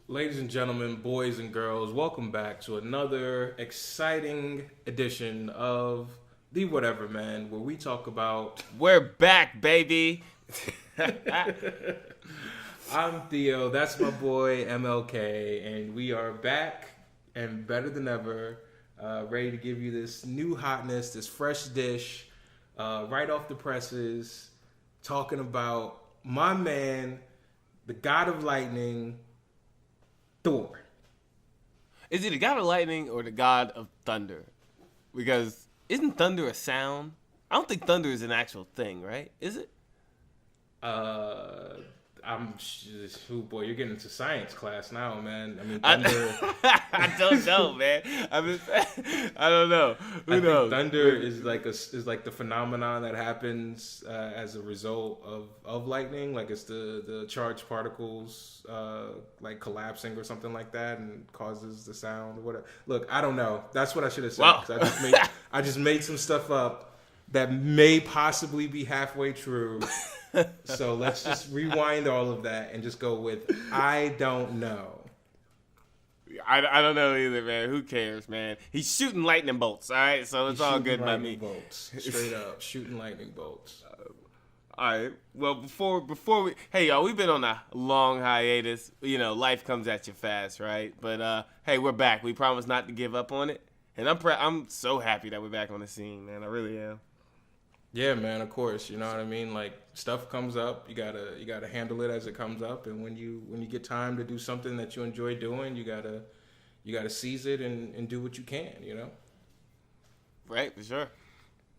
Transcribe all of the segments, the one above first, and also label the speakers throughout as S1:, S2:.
S1: Ladies and gentlemen, boys and girls, welcome back to another exciting edition of the Whatever Man, where we talk about.
S2: We're back, baby.
S1: I'm Theo, that's my boy MLK, and we are back and better than ever, ready to give you this new hotness, this fresh dish, right off the presses, talking about my man, the God of Lightning, Thor.
S2: Is he the god of lightning or the god of thunder? Because isn't thunder a sound? I don't think thunder is an actual thing, right? Is it?
S1: Boy, you're getting into science class now, man. I mean,
S2: thunder. I don't know, man. I don't know. Who knows?
S1: Thunder is like the phenomenon that happens as a result of lightning. Like it's the charged particles like collapsing or something like that, and causes the sound or whatever. Look, I don't know. That's what I should have said.
S2: Wow.
S1: I just made some stuff up that may possibly be halfway true. So let's just rewind all of that and just go with I don't know.
S2: I don't know either, man. Who cares, man? He's shooting lightning bolts, all right? So it's all good by me.
S1: Bolts. Straight up, shooting lightning bolts.
S2: All right. Well, before we, hey y'all, we've been on a long hiatus. You know, life comes at you fast, right? But hey, we're back. We promised not to give up on it, and I'm so happy that we're back on the scene, man. I really am.
S1: Yeah, man, of course. You know what I mean? Like, stuff comes up, you gotta handle it as it comes up, and when you get time to do something that you enjoy doing, you gotta seize it and do what you can, you know?
S2: Right, for sure.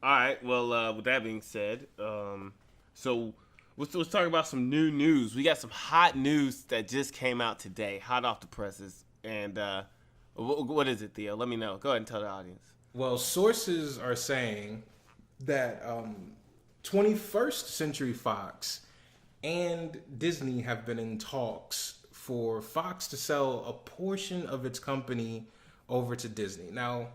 S2: All right, well, with that being said, so let's talk about some new news. We got some hot news that just came out today, hot off the presses. And what is it, Theo? Let me know. Go ahead and tell the audience.
S1: Well, sources are saying that 21st Century Fox and Disney have been in talks for Fox to sell a portion of its company over to Disney. Now,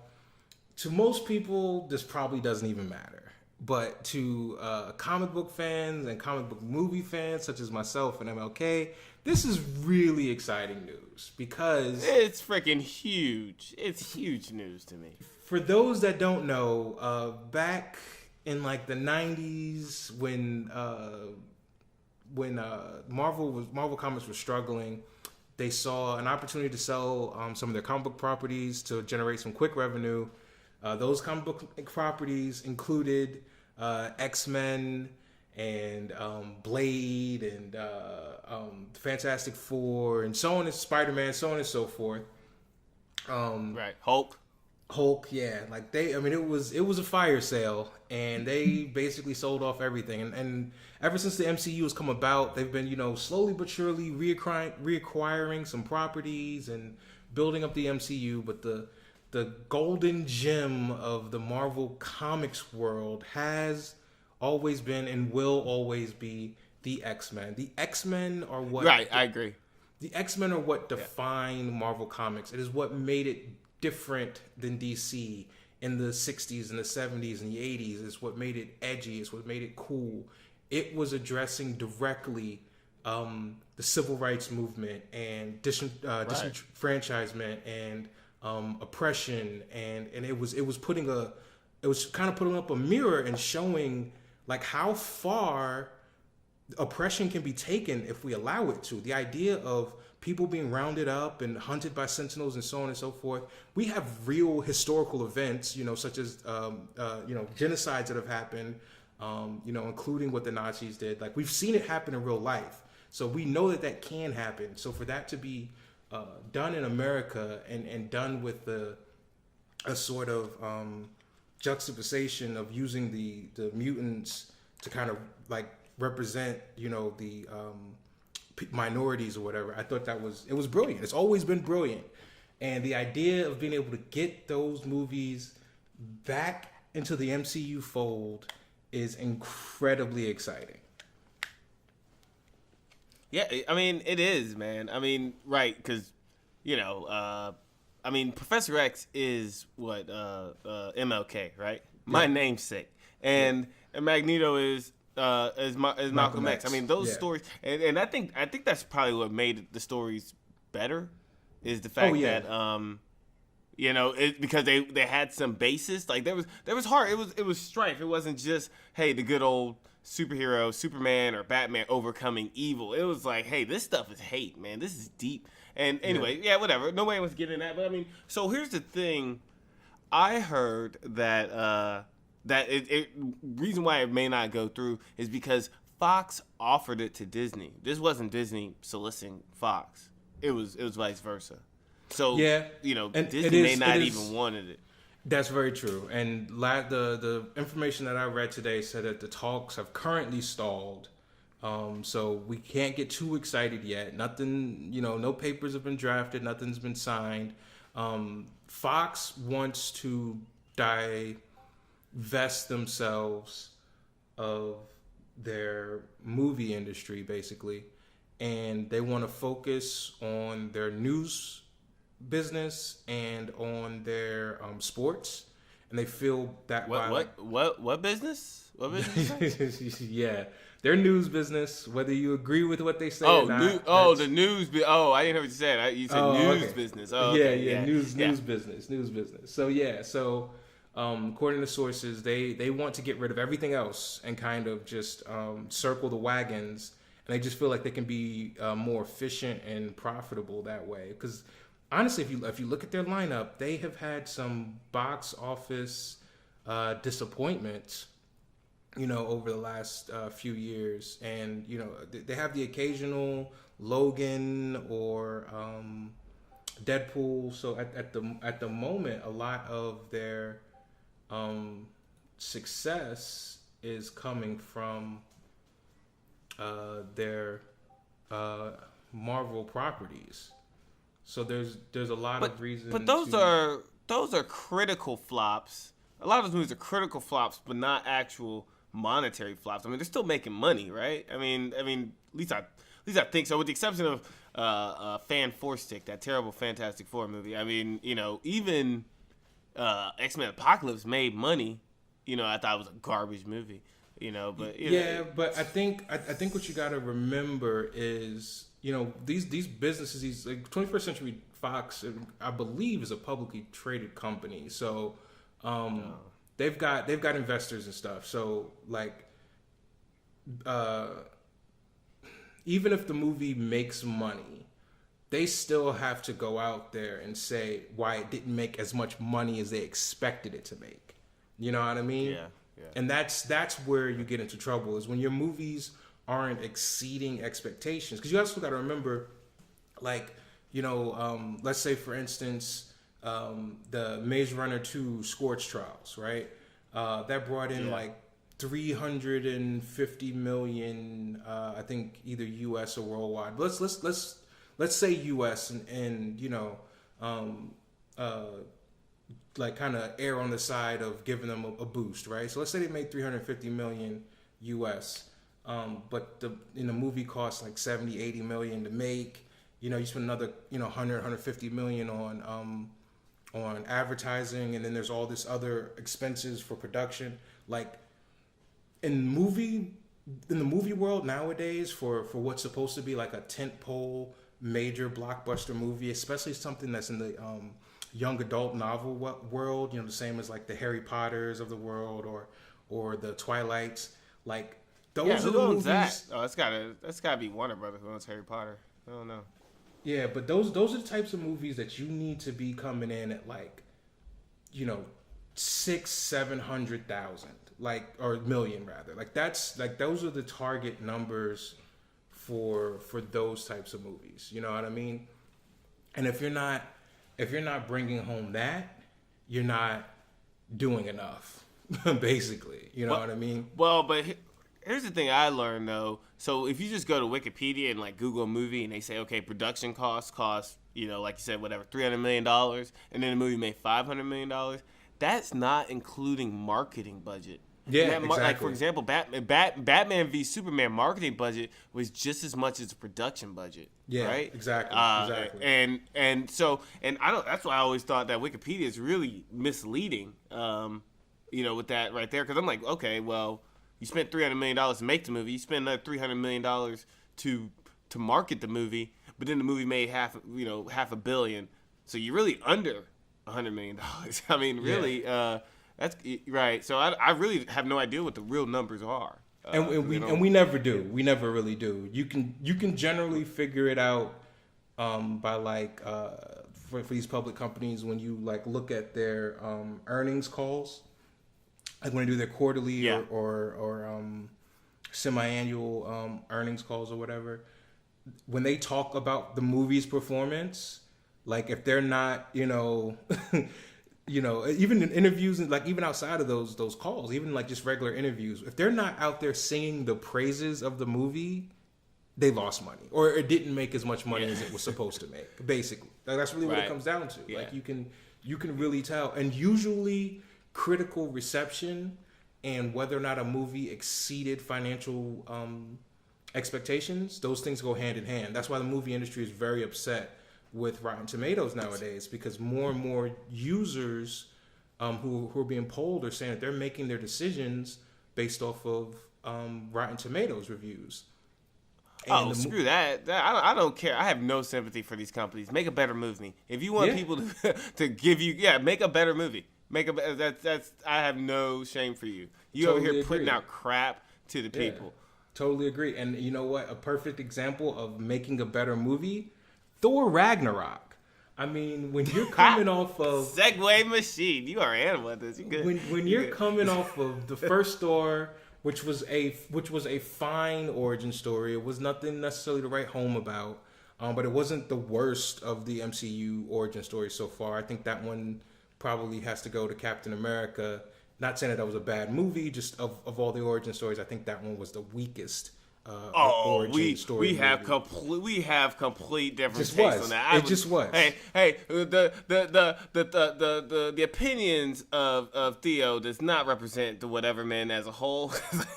S1: to most people, this probably doesn't even matter. But to comic book fans and comic book movie fans, such as myself and MLK, this is really exciting news because
S2: it's freaking huge. It's huge news to me.
S1: For those that don't know, back in like the 90s when Marvel Comics was struggling, they saw an opportunity to sell some of their comic book properties to generate some quick revenue. Those comic book properties included X-Men and Blade and Fantastic Four and so on, and Spider-Man, so on and so forth.
S2: Right,
S1: Hulk, yeah, like it was a fire sale, and they basically sold off everything. And ever since the MCU has come about, they've been, slowly but surely reacquiring some properties and building up the MCU. But the golden gem of the Marvel Comics world has always been and will always be the X-Men. The X-Men are what...
S2: Right, I agree.
S1: The X-Men are what define Marvel Comics. It is what made it different than DC in the 60s and the 70s and the 80s. It's what made it edgy. It's what made it cool. It was addressing directly the civil rights movement and disenfranchisement and oppression, and it was kind of putting up a mirror and showing like how far oppression can be taken if we allow it to. The idea of people being rounded up and hunted by sentinels and so on and so forth. We have real historical events, such as genocides that have happened, including what the Nazis did. Like, we've seen it happen in real life, so we know that can happen. So for that to be done in America and done with a sort of juxtaposition of using the mutants to kind of like represent, the minorities or whatever. I thought it was brilliant. It's always been brilliant. And the idea of being able to get those movies back into the MCU fold is incredibly exciting.
S2: Yeah, I mean, it is, man. I mean, right, because, Professor X is what, MLK, right? My namesake. And Magneto is Malcolm X. I mean, those stories, and I think that's probably what made the stories better is the fact that because they had some basis. Like there was heart. It was strife. It wasn't just, hey, the good old superhero Superman or Batman overcoming evil. It was like, hey, this stuff is hate, man. This is deep. And anyway, whatever. Nobody was getting that. But I mean, so here's the thing. I heard that reason why it may not go through is because Fox offered it to Disney. This wasn't Disney soliciting Fox. It was vice versa. So and Disney may not even wanted it.
S1: That's very true. And the information that I read today said that the talks have currently stalled. So we can't get too excited yet. Nothing, no papers have been drafted. Nothing's been signed. Fox wants to divest themselves of their movie industry, basically. And they want to focus on their news business and on their sports, and they feel that
S2: what business? What business?
S1: Yeah, their news business. Whether you agree with what they say,
S2: or
S1: not,
S2: the news. I didn't hear what you said. You said news business. Oh, okay.
S1: News business. So according to sources, they want to get rid of everything else and kind of just circle the wagons, and they just feel like they can be more efficient and profitable that way. Because honestly, if you look at their lineup, they have had some box office disappointments, over the last few years, and they have the occasional Logan or Deadpool. So at the moment, a lot of their success is coming from their Marvel properties. So there's a lot of reasons.
S2: But those are critical flops. A lot of those movies are critical flops, but not actual monetary flops. I mean, they're still making money, right? I mean, at least I think so. With the exception of Fan Four Stick, that terrible Fantastic Four movie. I mean, even X-Men Apocalypse made money. I thought it was a garbage movie. But
S1: I think what you got to remember is, these businesses, these 21st Century Fox, I believe, is a publicly traded company. So they've got investors and stuff. So even if the movie makes money, they still have to go out there and say why it didn't make as much money as they expected it to make. You know what I mean?
S2: Yeah.
S1: And that's where you get into trouble, is when your movies aren't exceeding expectations. Because you also got to remember, let's say, for instance, the Maze Runner 2 Scorch Trials, right? That brought in $350 million, I think either U.S. or worldwide. But let's say U.S. and kind of err on the side of giving them a boost, right? So let's say they made $350 million U.S., but the movie costs like $70-80 million to make. You spend another $100-150 million on advertising, and then there's all this other expenses for production. Like in the movie world nowadays, for what's supposed to be like a tentpole major blockbuster movie, especially something that's in the young adult novel world, the same as like the Harry Potters of the world or the Twilights, like those are the movies.
S2: That? Oh, that's gotta be Warner Brothers who owns Harry Potter. I don't know.
S1: Yeah, but those are the types of movies that you need to be coming in at 600,000-700,000, or million rather. That's those are the target numbers for those types of movies. You know what I mean? And if you're not bringing home that, you're not doing enough, basically. You know what I mean?
S2: Well, but here's the thing I learned, though. So if you just go to Wikipedia and Google a movie and they say, okay, production cost, like you said, whatever, $300 million, and then the movie made $500 million, that's not including marketing budget.
S1: Yeah, exactly.
S2: Like, for example, Batman v Superman marketing budget was just as much as the production budget.
S1: Yeah,
S2: right?
S1: Exactly.
S2: And so I don't. That's why I always thought that Wikipedia is really misleading. With that right there, because I'm like, okay, well, you spent $300 million to make the movie. You spent another $300 million to market the movie. but then the movie made half a billion. So you're really under $100 million. I mean, really, that's right. So I really have no idea what the real numbers are.
S1: And we never do. We never really do. You can generally figure it out by like for these public companies when you like look at their earnings calls, like when they do their quarterly or semi-annual earnings calls or whatever. When they talk about the movie's performance, like if they're not, even in interviews and like even outside of those calls, even like just regular interviews, if they're not out there singing the praises of the movie, they lost money or it didn't make as much money as it was supposed to make. Basically, like, that's really what it comes down to. Yeah. Like you can really tell, and usually critical reception and whether or not a movie exceeded financial expectations, those things go hand in hand. That's why the movie industry is very upset with Rotten Tomatoes nowadays, because more and more users who are being polled are saying that they're making their decisions based off of Rotten Tomatoes reviews. And
S2: screw that! I don't care. I have no sympathy for these companies. Make a better movie. If you want people to give you, make a better movie. That's. I have no shame for you. You totally over here putting out crap to the people.
S1: Totally agree. And you know what? A perfect example of making a better movie, Thor Ragnarok. I mean, when you're coming off of
S2: Segway machine, you are animal at this. You good.
S1: When you're coming off of the first Thor, which was a fine origin story. It was nothing necessarily to write home about, but it wasn't the worst of the MCU origin stories so far. I think that one probably has to go to Captain America. Not saying that was a bad movie, just of all the origin stories, I think that one was the weakest origin story.
S2: We have complete different takes on that.
S1: It just was.
S2: Hey, the opinions of Theo does not represent the whatever man as a whole.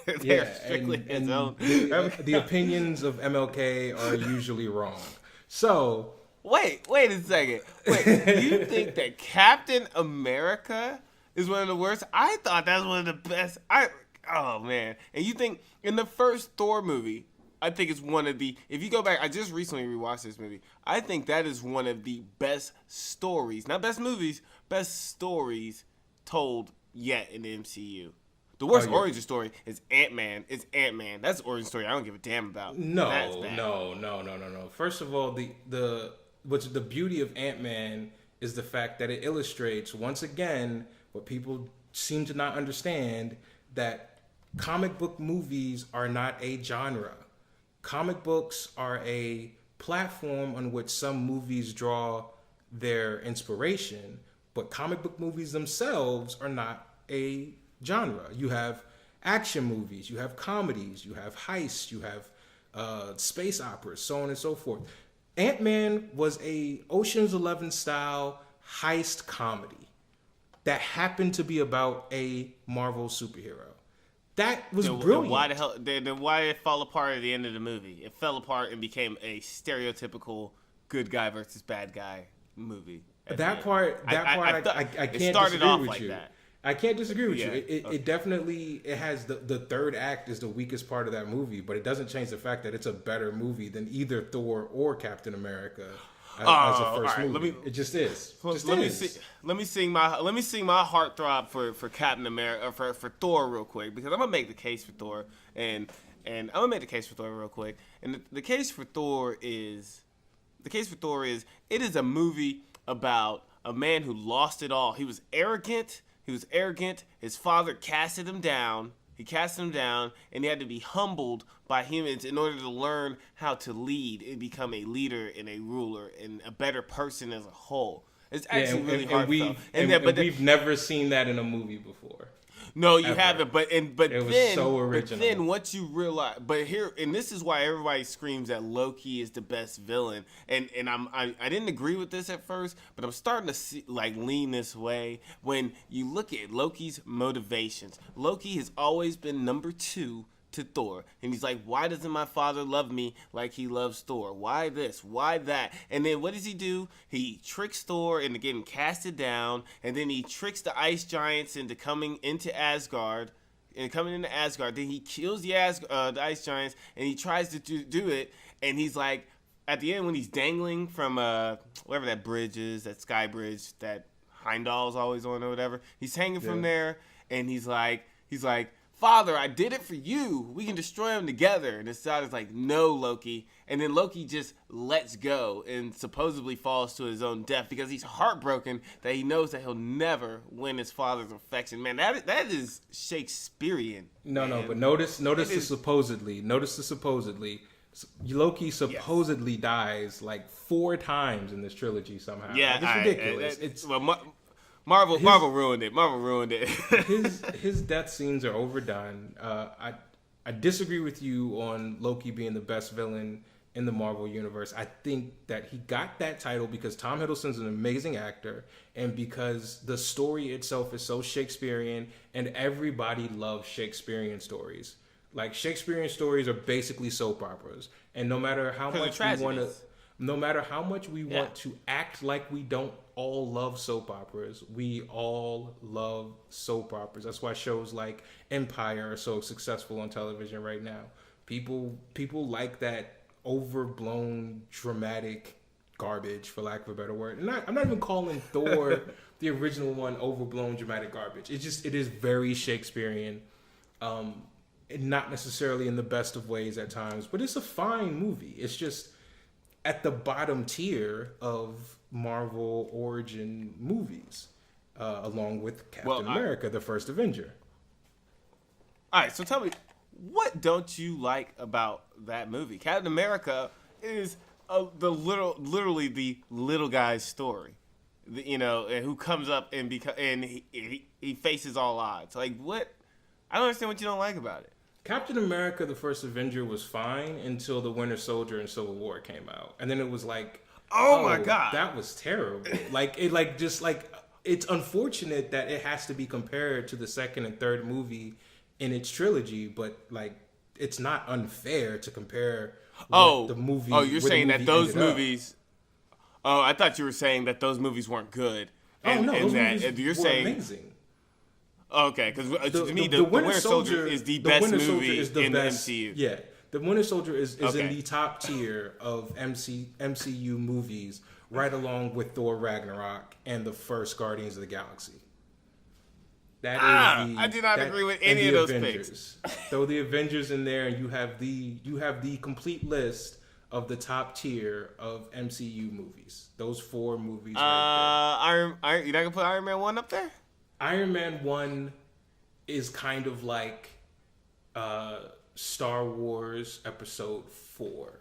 S2: They're strictly his own.
S1: The opinions of MLK are usually wrong. So
S2: wait a second. Wait, you think that Captain America is one of the worst? I thought that was one of the best. Oh man! And you think in the first Thor movie, I think it's one of the. If you go back, I just recently rewatched this movie. I think that is one of the best stories, not best movies, best stories told yet in the MCU. The worst origin story is Ant-Man. It's Ant-Man. That's the origin story I don't give a damn about.
S1: No. First of all, what's the beauty of Ant-Man is the fact that it illustrates once again what people seem to not understand, that comic book movies are not a genre. Comic books are a platform on which some movies draw their inspiration, but comic book movies themselves are not a genre. You have action movies, you have comedies, you have heists, you have space operas, so on and so forth. Ant-Man was a Ocean's 11 style heist comedy that happened to be about a Marvel superhero. That was brilliant.
S2: Then why did it fall apart at the end of the movie? It fell apart and became a stereotypical good guy versus bad guy movie.
S1: That part, I can't disagree with you. I can't disagree with you. It definitely has the third act is the weakest part of that movie, but it doesn't change the fact that it's a better movie than either Thor or Captain America. As a first movie. It just is.
S2: Let me sing my heartthrob for Captain America for Thor real quick, because I'm gonna make the case for Thor and I'm gonna make the case for Thor real quick. And the case for Thor is it is a movie about a man who lost it all. He was arrogant. His father casted him down. He cast him down, and he had to be humbled by humans in order to learn how to lead and become a leader and a ruler and a better person as a whole. It's actually really hard.
S1: We've never seen that in a movie before.
S2: No, you haven't. But it was
S1: so original.
S2: But then once you realize, and this is why everybody screams that Loki is the best villain. And I didn't agree with this at first, but I'm starting to lean this way when you look at Loki's motivations. Loki has always been number 2 to Thor, and he's like, why doesn't my father love me like he loves Thor? Why this? Why that? And then what does he do? He tricks Thor into getting casted down, and then he tricks the ice giants into coming into Asgard. Then he kills the ice giants, and he tries to do it, and he's like, at the end when he's dangling from whatever that bridge is, that sky bridge that Heimdall's always on or whatever. He's hanging from there, and he's like, Father, I did it for you. We can destroy him together. And his son is like, no, Loki. And then Loki just lets go and supposedly falls to his own death because he's heartbroken that he knows that he'll never win his father's affection. Man, that is Shakespearean.
S1: No, but notice the supposedly. Notice the supposedly. Loki supposedly dies like 4 times in this trilogy somehow.
S2: Yeah,
S1: like, it's ridiculous.
S2: Marvel ruined it. Marvel ruined it.
S1: his death scenes are overdone. I disagree with you on Loki being the best villain in the Marvel universe. I think that he got that title because Tom Hiddleston's an amazing actor and because the story itself is so Shakespearean and everybody loves Shakespearean stories. Like Shakespearean stories are basically soap operas, and no matter how much we want to act like we don't all love soap operas, we all love soap operas. That's why shows like Empire are so successful on television right now. People like that overblown dramatic garbage, for lack of a better word. And I'm not even calling Thor the original one overblown dramatic garbage. It is very Shakespearean. Not necessarily in the best of ways at times, but it's a fine movie. It's just at the bottom tier of Marvel origin movies, along with Captain America, the first Avenger.
S2: All right, so tell me, what don't you like about that movie? Captain America is literally the little guy's story, who comes up and he faces all odds. Like, what? I don't understand what you don't like about it.
S1: Captain America, the first Avenger was fine until the Winter Soldier and Civil War came out. And then it was like,
S2: oh my God,
S1: that was terrible. It's unfortunate that it has to be compared to the second and third movie in its trilogy, but like, it's not unfair to compare the movie. Oh,
S2: you're saying that those movies, I thought you were saying that those movies weren't good.
S1: And, those movies were amazing.
S2: Okay, because to me, the Winter Soldier is the best movie in the MCU.
S1: Yeah, the Winter Soldier is in the top tier of MCU movies, right along with Thor Ragnarok and the first Guardians of the Galaxy.
S2: I do not agree with any of those
S1: Avengers. Picks. Throw the Avengers in there, and you have the complete list of the top tier of MCU movies. Those 4 movies.
S2: You're not gonna put Iron Man 1 up there?
S1: Iron Man 1 is kind of like Star Wars Episode 4.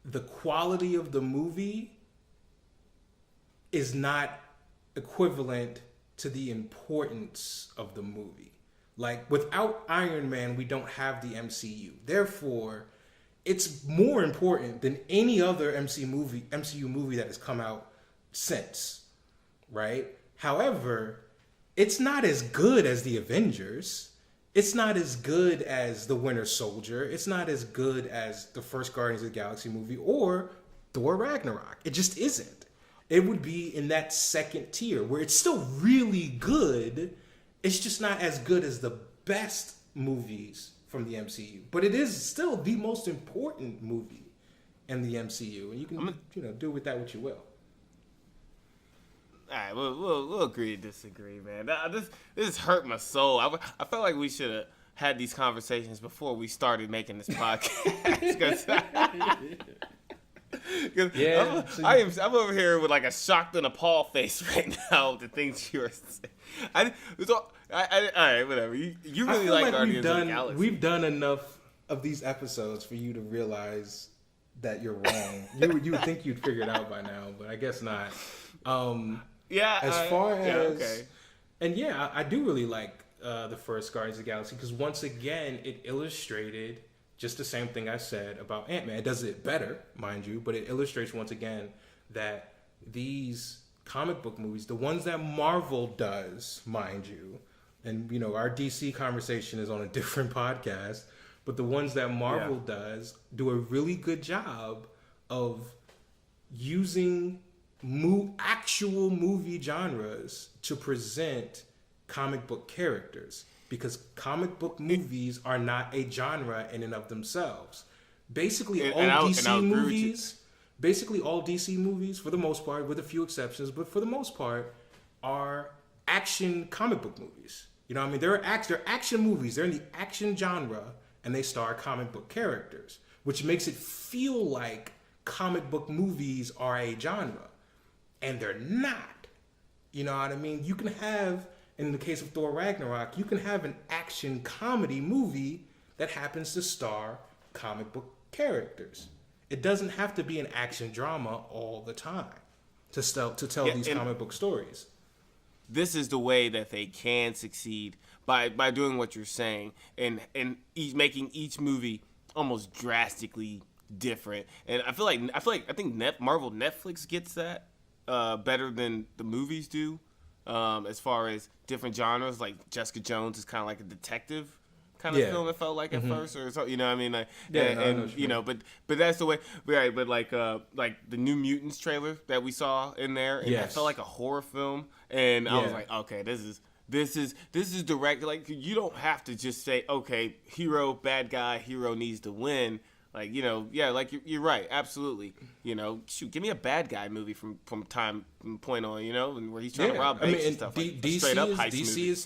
S1: The quality of the movie is not equivalent to the importance of the movie. Like, without Iron Man, we don't have the MCU. Therefore, it's more important than any other MCU movie that has come out since, right? However, it's not as good as the Avengers. It's not as good as the Winter Soldier. It's not as good as the first Guardians of the Galaxy movie or Thor Ragnarok. It just isn't. It would be in that second tier where it's still really good. It's just not as good as the best movies from the MCU. But it is still the most important movie in the MCU. And you can do with that what you will.
S2: All right, we'll agree to disagree, man. This hurt my soul. I felt like we should have had these conversations before we started making this podcast. I'm over here with like a shocked and appalled face right now with the things you were saying. All right, whatever. You really like Guardians of the Galaxy.
S1: We've done enough of these episodes for you to realize that you're wrong. You would think you'd figure it out by now, but I guess not. I do really like the first Guardians of the Galaxy because once again it illustrated just the same thing I said about Ant-Man. It does it better, mind you, but it illustrates once again that these comic book movies, the ones that Marvel does, mind you, and our DC conversation is on a different podcast, but the ones that Marvel does do a really good job of using actual movie genres to present comic book characters, because comic book movies are not a genre in and of themselves. Basically, all DC movies, for the most part, with a few exceptions, but for the most part, are action comic book movies. You know what I mean? They're action movies. They're in the action genre, and they star comic book characters, which makes it feel like comic book movies are a genre. And they're not. You know what I mean? You can have, in the case of Thor Ragnarok, you can have an action comedy movie that happens to star comic book characters. It doesn't have to be an action drama all the time to tell these comic book stories.
S2: This is the way that they can succeed by doing what you're saying and making each movie almost drastically different. And I think Marvel Netflix gets that better than the movies do, as far as different genres. Like Jessica Jones is kind of like a detective kind of film. It felt like at first, or so, you know what I mean? Like, but that's the way. Right, but like the New Mutants trailer that we saw in there, and it felt like a horror film. And I was like, okay, this is direct. Like, you don't have to just say, okay, hero, bad guy, hero needs to win. Like, you know, like you're right, absolutely. You know, shoot, give me a bad guy movie from point on, you know, and where he's trying to rob banks and stuff. Straight up heist movie.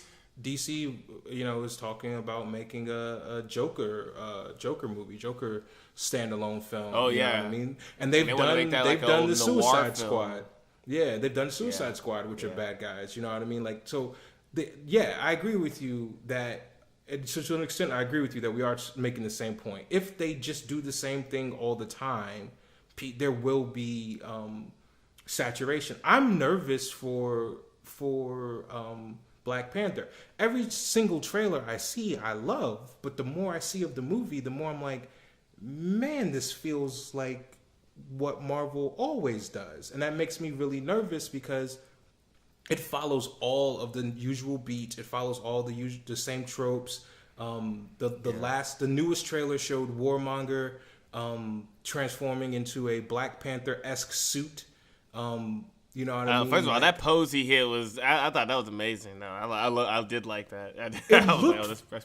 S1: DC, you know, is talking about making a Joker movie, Joker standalone film.
S2: Oh,
S1: you know what I mean? And they've done the Suicide Squad. Yeah, they've done Suicide Squad, which are bad guys. You know what I mean? Like, so, I agree with you that, to an extent, I agree with you that we are making the same point. If they just do the same thing all the time, there will be saturation. I'm nervous for Black Panther. Every single trailer I see, I love, but the more I see of the movie, the more I'm like, man, this feels like what Marvel always does. And that makes me really nervous because it follows all of the usual beats. It follows all the same tropes. The newest trailer showed Warmonger transforming into a Black Panther-esque suit. You know what I mean?
S2: First of all, that pose he hit was, I thought that was amazing. No, I did like that.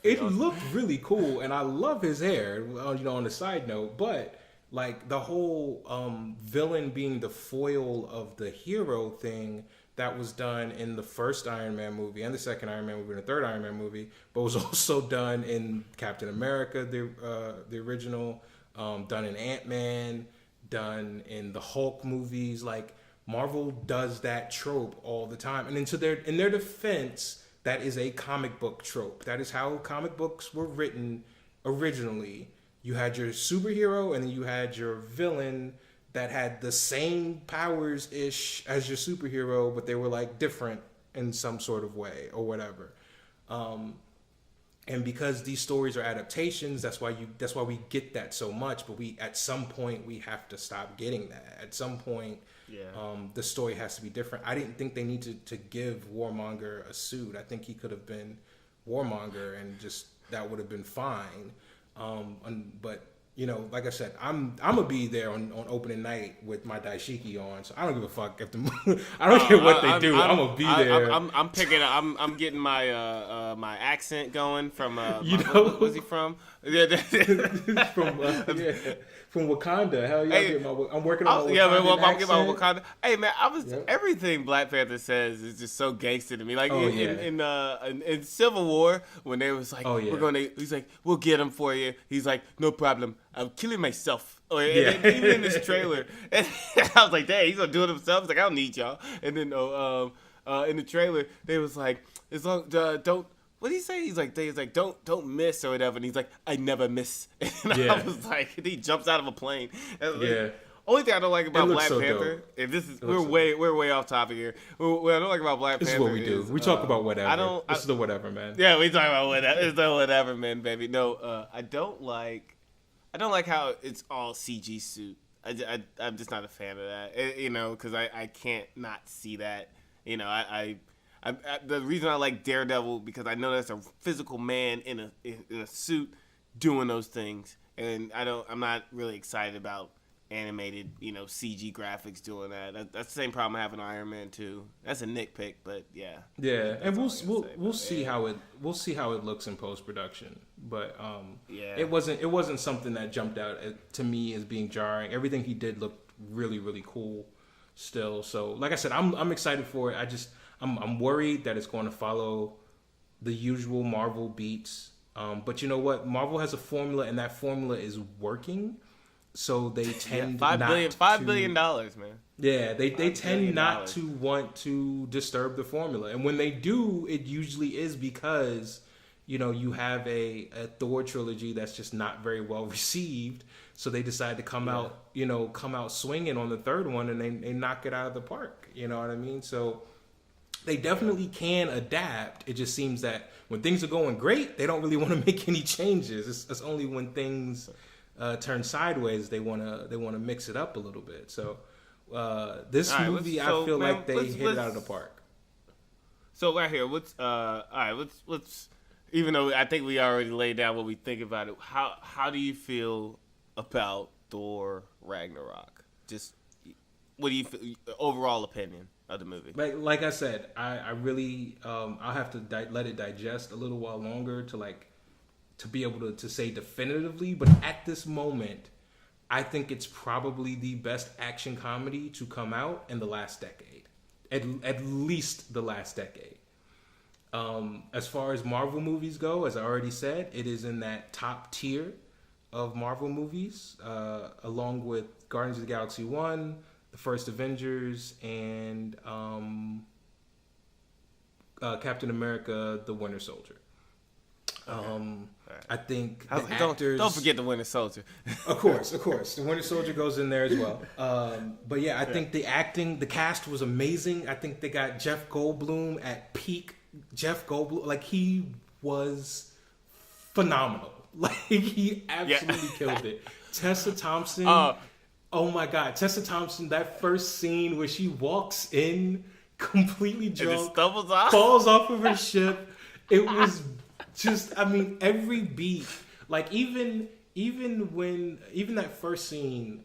S1: It looked really cool, and I love his hair, you know, on the side note. But, like, the whole villain being the foil of the hero thing that was done in the first Iron Man movie and the second Iron Man movie and the third Iron Man movie, but was also done in Captain America, the original, done in Ant-Man, done in the Hulk movies. Like, Marvel does that trope all the time. And in their defense, that is a comic book trope. That is how comic books were written originally. You had your superhero and then you had your villain that had the same powers-ish as your superhero, but they were like different in some sort of way or whatever. And because these stories are adaptations, that's why we get that so much. But at some point we have to stop getting that. At some point, the story has to be different. I didn't think they needed to give Warmonger a suit. I think he could have been Warmonger, and just that would have been fine. But you know, like I said, I'm gonna be there on opening night with my daishiki on, so I don't give a fuck if I don't care what they do. I'm gonna be there.
S2: I'm getting my my accent going from where's he from?
S1: From Wakanda. Hell yeah, I'm working on
S2: I'm getting my Wakanda. Hey man, everything Black Panther says is just so gangster to me. Like in Civil War, when they was like, he's like, we'll get him for you. He's like, no problem. I'm killing myself. And even in this trailer, and I was like, dang, he's gonna do it himself. He's like, I don't need y'all. And then in the trailer, they was like, as long don't. What did he say? He's like, don't miss or whatever. And he's like, I never miss. And I was like, he jumps out of a plane. Only thing I don't like about Black Panther, if this is we're way off topic here. What I don't like about Black Panther
S1: is what we do. We talk about whatever. This is the whatever man.
S2: Yeah, we talk about whatever. It's the whatever man, baby. No, I don't like how it's all CG suit. I'm just not a fan of that. You know, because I can't not see that. You know, I the reason I like Daredevil, because I know that's a physical man in a suit doing those things, and I'm not really excited about animated, CG graphics doing that. That's the same problem I have in Iron Man 2. That's a nitpick, but yeah.
S1: Yeah, and we'll see how it looks in post production. But it wasn't something that jumped out to me as being jarring. Everything he did looked really, really cool still. So like I said, I'm excited for it. I'm worried that it's going to follow the usual Marvel beats. But you know what? Marvel has a formula, and that formula is working. So they tend
S2: $5 billion, man.
S1: Yeah, they tend not to want to disturb the formula, and when they do, it usually is because you have a Thor trilogy that's just not very well received. So they decide to come out swinging on the third one, and they knock it out of the park. You know what I mean? So they definitely can adapt. It just seems that when things are going great, they don't really want to make any changes. It's only when things turn sideways they want to mix it up a little bit. So this movie, I feel like they hit it out of the park.
S2: So right here, let's even though I think we already laid down what we think about it, how do you feel about Thor Ragnarok? Just what do you feel, overall opinion of the movie?
S1: Like I said, I really I'll have to let it digest a little while longer to be able to say definitively, but at this moment, I think it's probably the best action comedy to come out in the last decade, at least the last decade. As far as Marvel movies go, as I already said, it is in that top tier of Marvel movies, along with Guardians of the Galaxy 1, the first Avengers, and Captain America, the Winter Soldier. I think the actors...
S2: Don't forget the Winter Soldier.
S1: Of course. The Winter Soldier goes in there as well. But yeah, I think the cast was amazing. I think they got Jeff Goldblum at peak Jeff Goldblum. Like, he was phenomenal. Like, he absolutely killed it. Tessa Thompson. Oh my God. Tessa Thompson, that first scene where she walks in completely drunk, falls off of her ship. It was just, every beat, like even that first scene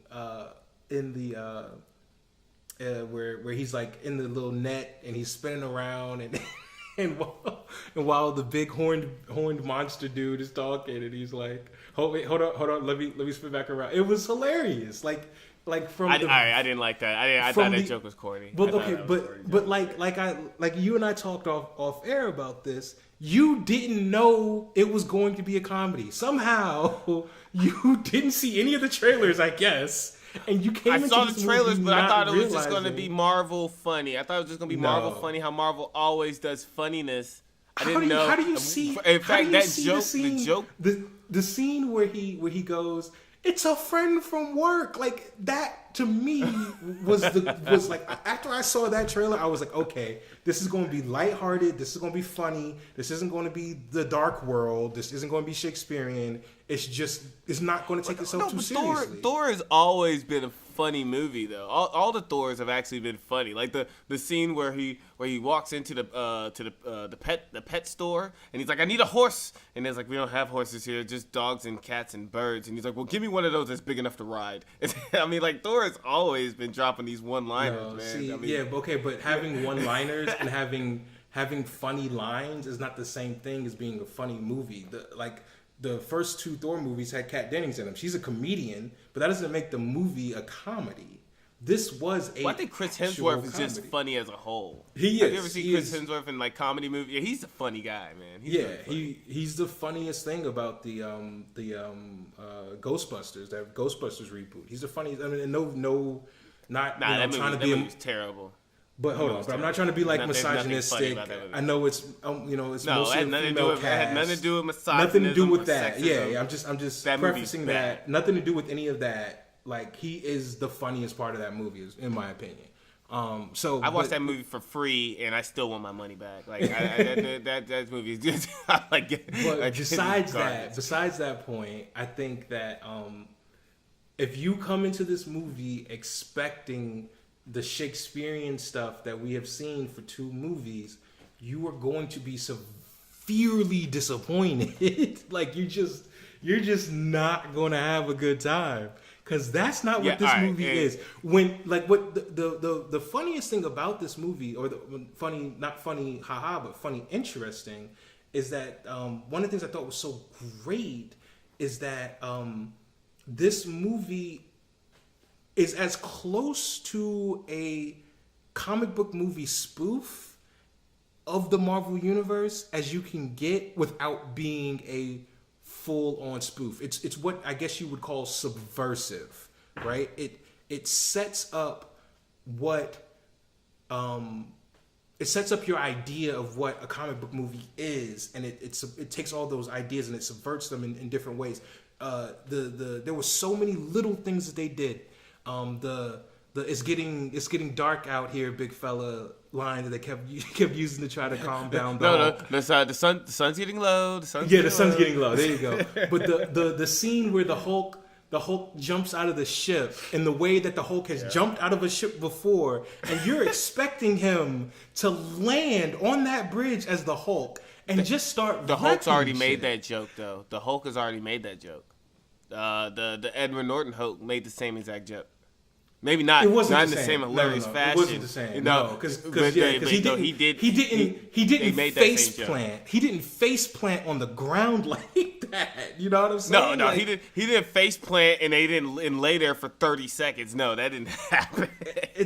S1: in the where he's like in the little net and he's spinning around and while the big horned monster dude is talking and he's like, hold on, let me spin back around. It was hilarious. I
S2: didn't like that. I thought that joke was corny.
S1: But okay, but like you and I talked off air about this. You didn't know it was going to be a comedy. Somehow you didn't see any of the trailers, I guess. And you came. I saw the trailers, but I thought it was
S2: just going to be Marvel funny. I thought it was just going to be Marvel funny. How Marvel always does funniness. I didn't know.
S1: How do you see?
S2: In fact, that joke, the joke,
S1: the scene where he goes, "It's a friend from work," like that. To me, was like, after I saw that trailer, I was like, okay, this is going to be lighthearted. This is going to be funny. This isn't going to be the dark world. This isn't going to be Shakespearean. It's not going to take itself too seriously.
S2: Thor has always been a funny movie, though. All the Thors have actually been funny. Like the scene where he walks into the pet store and he's like, I need a horse, and there's like, we don't have horses here, just dogs and cats and birds, and he's like, well, give me one of those that's big enough to ride. Thor has always been dropping these one-liners, man.
S1: But having one-liners and having funny lines is not the same thing as being a funny movie. The first two Thor movies had Kat Dennings in them. She's a comedian, but that doesn't make the movie a comedy. This was
S2: I think Chris Hemsworth is just funny as a whole.
S1: He is.
S2: Have you ever seen Chris Hemsworth in like comedy movies? Yeah, he's a funny guy, man.
S1: He's the funniest thing about the Ghostbusters, that Ghostbusters reboot. He's the funniest. That movie was terrible.
S2: But
S1: hold on, but I'm not trying to be like misogynistic. I know it's it's mostly a female cast.
S2: It had nothing to do with misogynism.
S1: Nothing to do with that. Yeah, I'm just prefacing that. Nothing to do with any of that. Like, he is the funniest part of that movie, in my opinion. So
S2: I watched that movie for free, and I still want my money back. Like that movie is just
S1: But besides that point, I think that if you come into this movie expecting the Shakespearean stuff that we have seen for two movies, you are going to be severely disappointed. Like, you're just not going to have a good time. Because that's not what
S2: Yeah,
S1: this
S2: all right,
S1: movie
S2: and-
S1: is. When like what the funniest thing about this movie, or the funny, not funny, haha, but funny, interesting, is that one of the things I thought was so great is that this movie is as close to a comic book movie spoof of the Marvel Universe as you can get without being a full-on spoof. It's what I guess you would call subversive, right? It sets up what it sets up your idea of what a comic book movie is, and it takes all those ideas and it subverts them in different ways. There were so many little things that they did. It's getting dark out here, big fella line that they kept using to try to calm down.
S2: The sun's getting low. The sun's
S1: getting low. There you go. But the scene where the Hulk jumps out of the ship, and the way that the Hulk has jumped out of a ship before, and you're expecting him to land on that bridge as the Hulk and just start.
S2: The Hulk's already
S1: shit.
S2: made that joke, though. The Hulk has already made that joke. The Edward Norton Hulk made the same exact joke. Maybe not.
S1: It wasn't
S2: not
S1: the
S2: in the
S1: same
S2: hilarious
S1: no,
S2: fashion.
S1: It wasn't the same.
S2: No,
S1: because
S2: he
S1: didn't
S2: made that
S1: face
S2: same
S1: plant. He didn't face plant on the ground like that. You know what I'm saying?
S2: No,
S1: like,
S2: he didn't face plant and they didn't lay there for 30 seconds. No, that didn't happen.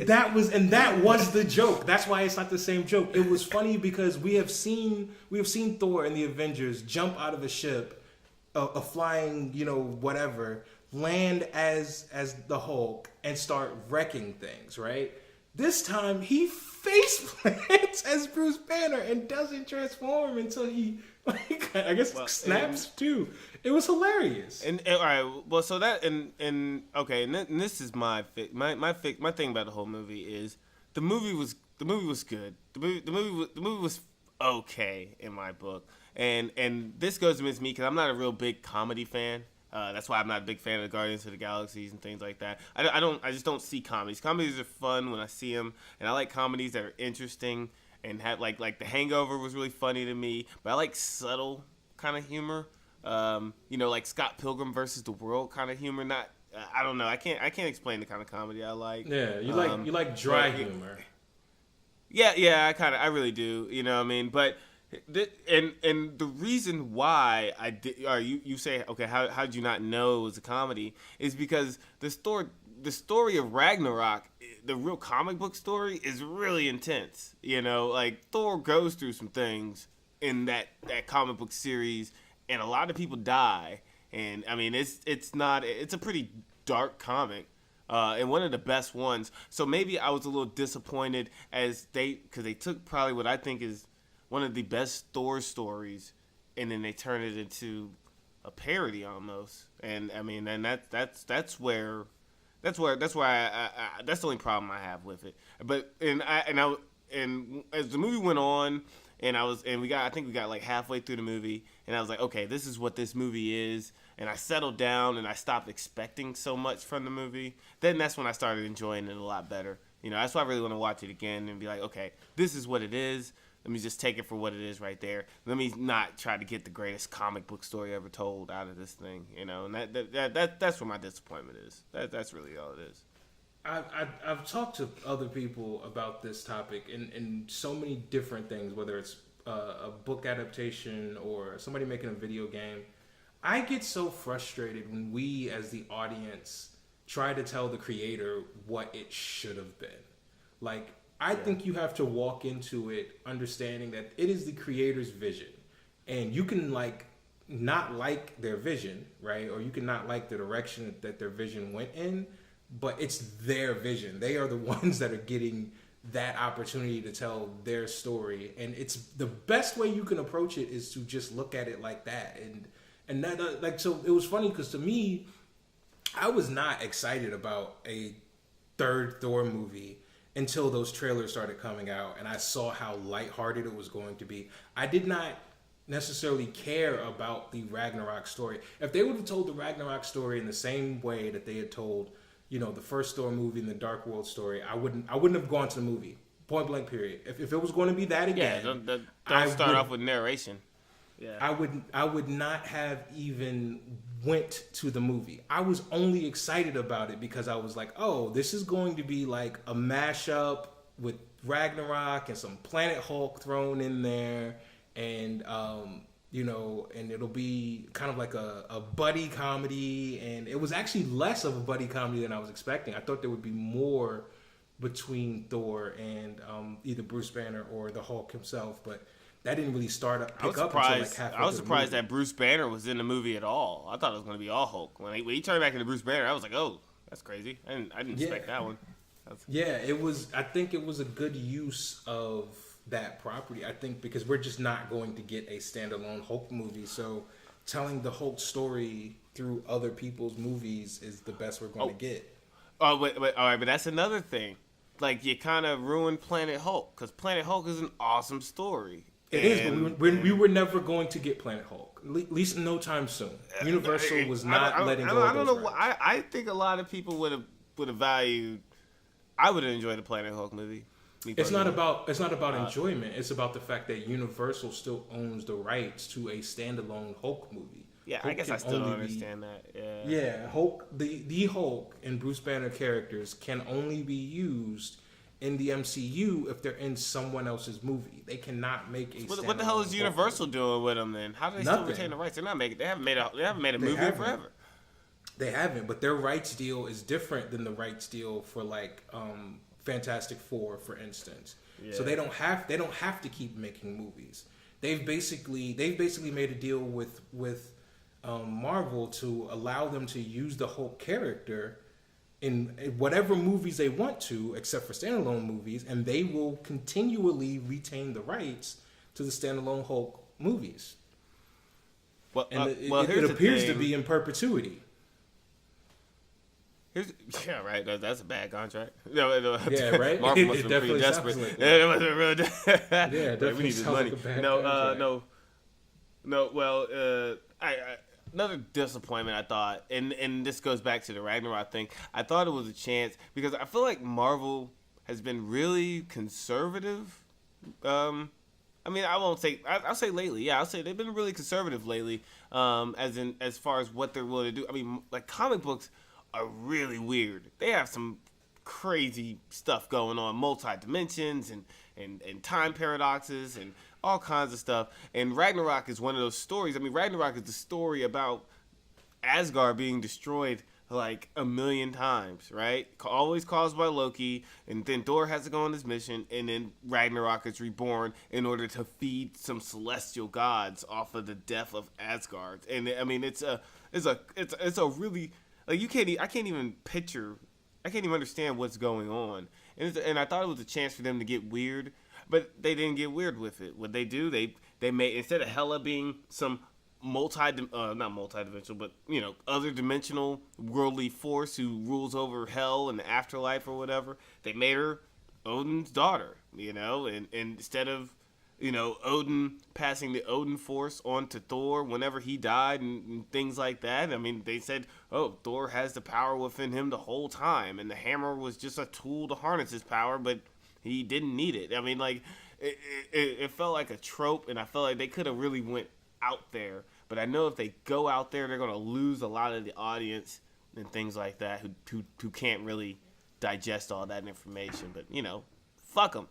S1: That was the joke. That's why it's not the same joke. It was funny because we have seen Thor and the Avengers jump out of a ship, a flying, whatever, land as the Hulk and start wrecking things, right? This time he face plants as Bruce Banner and doesn't transform until he snaps too. It was hilarious.
S2: And all right, well, so that and okay, and this is my thing about the whole movie is the movie was good. The movie was okay in my book, and this goes against me because I'm not a real big comedy fan. That's why I'm not a big fan of the Guardians of the Galaxies and things like that. I just don't see comedies. Comedies are fun when I see them, and I like comedies that are interesting and have like The Hangover was really funny to me. But I like subtle kind of humor. Like Scott Pilgrim versus the World kind of humor. Not I don't know. I can't explain the kind of comedy I like.
S1: Yeah, you like dry humor.
S2: Yeah, I really do. You know what I mean? But and the reason why I did, or you say, okay, how did you not know it was a comedy? Is because the story of Ragnarok, the real comic book story, is really intense. Like Thor goes through some things in that comic book series, and a lot of people die. And I mean, it's a pretty dark comic. And one of the best ones. So maybe I was a little disappointed because they took probably what I think is one of the best Thor stories, and then they turn it into a parody almost. And I mean, and that's where that's the only problem I have with it. But and as the movie went on, I think we got like halfway through the movie, and I was like, okay, this is what this movie is. And I settled down and I stopped expecting so much from the movie. Then that's when I started enjoying it a lot better. That's why I really want to watch it again and be like, okay, this is what it is. Let me just take it for what it is right there. Let me not try to get the greatest comic book story ever told out of this thing, And that's where my disappointment is. That's really all it is.
S1: I've talked to other people about this topic in so many different things, whether it's a book adaptation or somebody making a video game. I get so frustrated when we, as the audience, try to tell the creator what it should have been. Like, I think you have to walk into it understanding that it is the creator's vision. And you can, not like their vision, right? Or you can not like the direction that their vision went in, but it's their vision. They are the ones that are getting that opportunity to tell their story. And it's the best way you can approach it is to just look at it like that. And that, so it was funny because to me, I was not excited about a third Thor movie until those trailers started coming out and I saw how lighthearted it was going to be. I did not necessarily care about the Ragnarok story. If they would have told the Ragnarok story in the same way that they had told, the first Thor movie and the Dark World story, I wouldn't have gone to the movie. Point blank period. If it was going to be that again,
S2: don't start off with narration.
S1: Yeah. I would not have even went to the movie. I was only excited about it because I was like, oh, this is going to be like a mashup with Ragnarok and some Planet Hulk thrown in there, and and it'll be kind of like a buddy comedy, and it was actually less of a buddy comedy than I was expecting. I thought there would be more between Thor and either Bruce Banner or the Hulk himself, but that didn't really pick up until like halfway.
S2: I was surprised that Bruce Banner was in the movie at all. I thought it was going to be all Hulk. When he turned back into Bruce Banner, I was like, oh, that's crazy. I didn't expect that one.
S1: Yeah, it was. I think it was a good use of that property. I think because we're just not going to get a standalone Hulk movie, so telling the Hulk story through other people's movies is the best we're going to get.
S2: Oh, but all right, but that's another thing. Like, you kind of ruined Planet Hulk, because Planet Hulk is an awesome story.
S1: It is, but we were never going to get Planet Hulk, at least no time soon. Universal was not letting go of those rights.
S2: I think a lot of people would have valued. I would have enjoyed the Planet Hulk movie.
S1: It's not about enjoyment. It's about the fact that Universal still owns the rights to a standalone Hulk movie.
S2: Yeah,
S1: Hulk
S2: I guess I still don't understand that.
S1: Yeah, Hulk, the Hulk and Bruce Banner characters can only be used in the MCU if they're in someone else's movie. They cannot make a.
S2: What the hell is Universal doing with them then? How do they still retain the rights? They're not making. They haven't made a movie in forever.
S1: They haven't, but their rights deal is different than the rights deal for like Fantastic Four, for instance. Yeah. So they don't have to keep making movies. They've basically made a deal with Marvel to allow them to use the Hulk character in whatever movies they want to, except for standalone movies, and they will continually retain the rights to the standalone Hulk movies. Well, it appears to be in perpetuity.
S2: Yeah, right. That's a bad contract. No,
S1: yeah, right.
S2: Marvel must have been pretty desperate.
S1: Like
S2: yeah, it must have been real desperate.
S1: Yeah, definitely
S2: we need this money.
S1: Like
S2: No. Well, another disappointment I thought, and this goes back to the Ragnarok thing. I thought it was a chance because I feel like Marvel has been really conservative. I mean, I'll say lately. Yeah, I'll say they've been really conservative lately. As far as what they're willing to do. I mean, like comic books are really weird. They have some crazy stuff going on, multi-dimensions and time paradoxes and all kinds of stuff. And Ragnarok is one of those stories. I mean, Ragnarok is the story about Asgard being destroyed like 1,000,000 times, right? Always caused by Loki, and then Thor has to go on this mission, and then Ragnarok is reborn in order to feed some celestial gods off of the death of Asgard. And I mean, it's a really like I can't even understand what's going on. And I thought it was a chance for them to get weird, but they didn't get weird with it. What they do, they made, instead of Hela being some not multi-dimensional, but other dimensional worldly force who rules over hell and the afterlife or whatever, they made her Odin's daughter, and instead of Odin passing the Odin force on to Thor whenever he died and things like that. I mean, they said, oh, Thor has the power within him the whole time, and the hammer was just a tool to harness his power, but he didn't need it. I mean, like, it felt like a trope, and I felt like they could have really went out there. But I know if they go out there, they're going to lose a lot of the audience and things like that who can't really digest all that information. But, fuck them.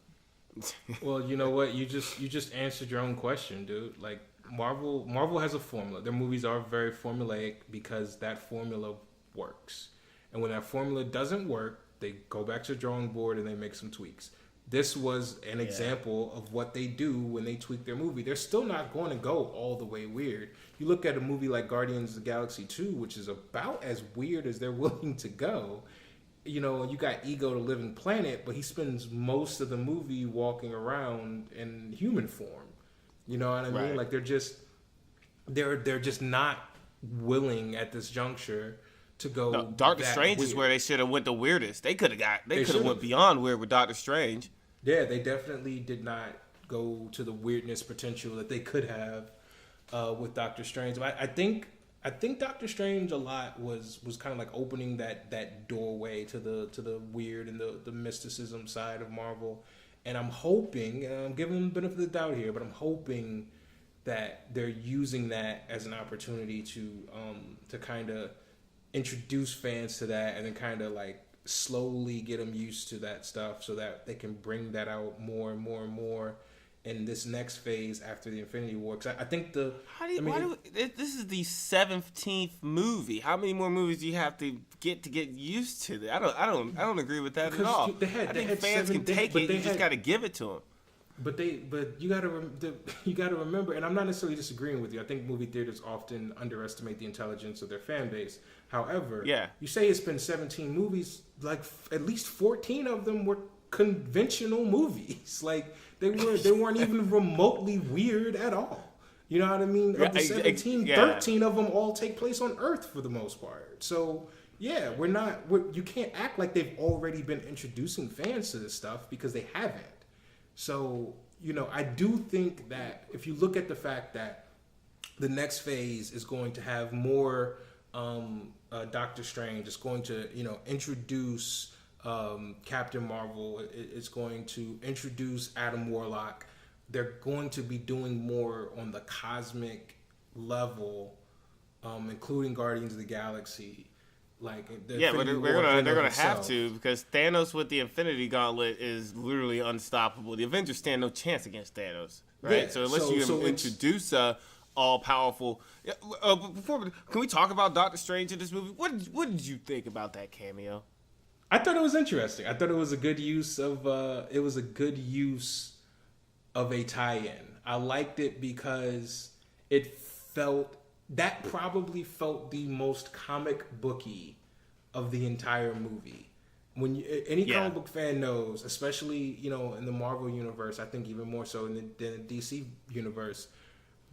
S1: Well, you know what? You just answered your own question, dude. Like Marvel has a formula. Their movies are very formulaic because that formula works. And when that formula doesn't work, they go back to the drawing board and they make some tweaks. This was an example of what they do when they tweak their movie. They're still not going to go all the way weird. You look at a movie like Guardians of the Galaxy 2, which is about as weird as they're willing to go. You got Ego, the living planet, but he spends most of the movie walking around in human form. You know what I mean?
S2: Right.
S1: Like they're just not willing at this juncture to go.
S2: No, Doctor Strange
S1: weird.
S2: Is where they should have went the weirdest. They could have went beyond weird with Doctor Strange.
S1: Yeah, they definitely did not go to the weirdness potential that they could have with Doctor Strange. I think Doctor Strange a lot was kind of like opening that doorway to the weird and the mysticism side of Marvel. And I'm hoping, and I'm giving them the benefit of the doubt here, but I'm hoping that they're using that as an opportunity to kind of introduce fans to that, and then kind of like slowly get them used to that stuff, so that they can bring that out more and more and more in this next phase after the Infinity War. Because I think
S2: this is the 17th movie. How many more movies do you have to get used to that? I don't agree with that at all. I think fans can take it. You just got to give it to them.
S1: But you gotta remember, and I'm not necessarily disagreeing with you. I think movie theaters often underestimate the intelligence of their fan base. However, you say it's been 17 movies, like at least 14 of them were conventional movies. Like they weren't even remotely weird at all. You know what I mean? Of the 17, 13 of them all take place on Earth for the most part. So yeah, you can't act like they've already been introducing fans to this stuff, because they haven't. So, I do think that if you look at the fact that the next phase is going to have more Doctor Strange, it's going to, introduce Captain Marvel, it's going to introduce Adam Warlock. They're going to be doing more on the cosmic level, including Guardians of the Galaxy. Like
S2: but they're gonna have to, because Thanos with the Infinity Gauntlet is literally unstoppable. The Avengers stand no chance against Thanos, right?
S1: Yeah,
S2: so unless you introduce a all powerful, can we talk about Doctor Strange in this movie? What did you think about that cameo?
S1: I thought it was interesting. I thought it was a good use of a tie-in. I liked it because that probably felt the most comic booky of the entire movie. When any comic book fan knows, especially in the Marvel universe, I think even more so in the DC universe,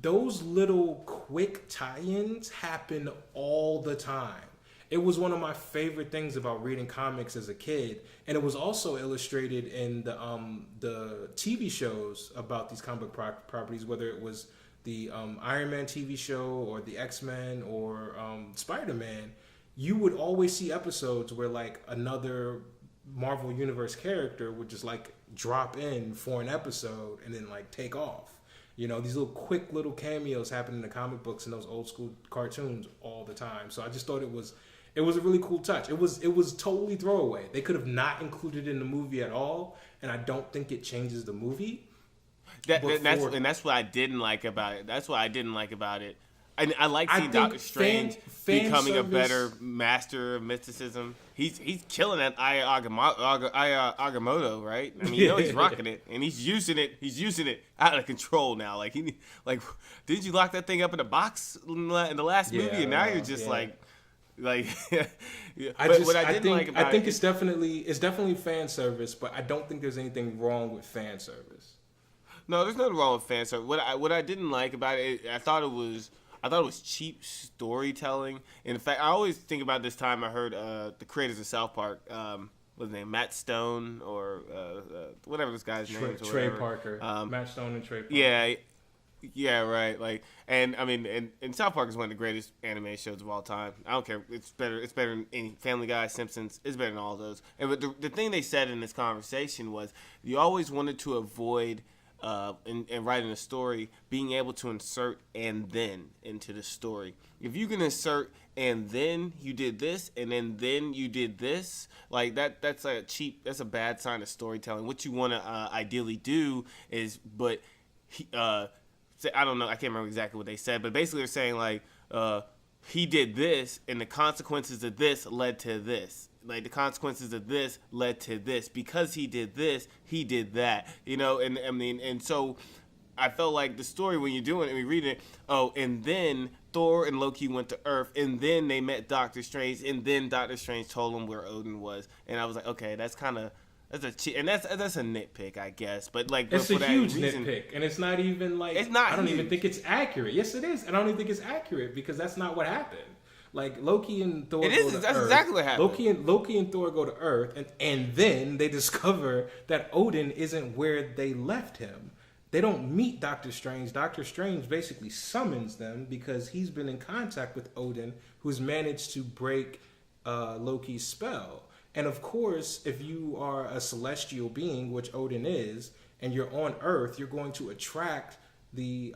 S1: those little quick tie-ins happen all the time. It was one of my favorite things about reading comics as a kid, and it was also illustrated in the TV shows about these comic book properties, whether it was the Iron Man TV show or the X-Men or Spider-Man. You would always see episodes where like another Marvel Universe character would just like drop in for an episode and then like take off. These little quick little cameos happen in the comic books and those old school cartoons all the time. So I just thought it was a really cool touch. It was totally throwaway. They could have not included it in the movie at all, and I don't think it changes the movie.
S2: That's what I didn't like about it. I like seeing Doctor Strange becoming a better master of mysticism. He's killing that Agamotto, right? I mean, he's rocking it, and he's using it out of control now. Like did you lock that thing up in a box in the last movie, and now you're just like. I
S1: think it's definitely fan service, but I don't think there's anything wrong with fan service.
S2: No, there's nothing wrong with fan service. What I didn't like about it, I thought it was cheap storytelling. In fact, I always think about this time I heard the creators of South Park, what's his name, Matt Stone or whatever this guy's name is.
S1: Trey Parker. Matt Stone and Trey Parker.
S2: Yeah, right. Like, and I mean, and South Park is one of the greatest anime shows of all time. I don't care. It's better than any Family Guy, Simpsons. It's better than all of those. And but the thing they said in this conversation was you always wanted to avoid. In writing a story, being able to insert and then into the story. If you can insert and then you did this and then you did this, like that's a bad sign of storytelling. What you want to ideally do is, I don't know, I can't remember exactly what they said, but basically they're saying like he did this and the consequences of this led to this. Like the consequences of this led to this because he did this, he did that, and I mean, and so I felt like the story when you're doing it, when you read it, and then Thor and Loki went to Earth, and then they met Doctor Strange, and then Doctor Strange told them where Odin was, and I was like, okay, that's a nitpick, I guess, but like
S1: it's a huge nitpick, and it's not even like
S2: it's not.
S1: I don't even think it's accurate. Yes, it is, and I don't even think it's accurate because that's not what happened. Like Loki and Thor go to Earth.
S2: That's exactly what happened.
S1: Loki and Thor go to Earth, and then they discover that Odin isn't where they left him. They don't meet Doctor Strange. Doctor Strange basically summons them because he's been in contact with Odin, who's managed to break Loki's spell. And of course, if you are a celestial being, which Odin is, and you're on Earth, you're going to attract the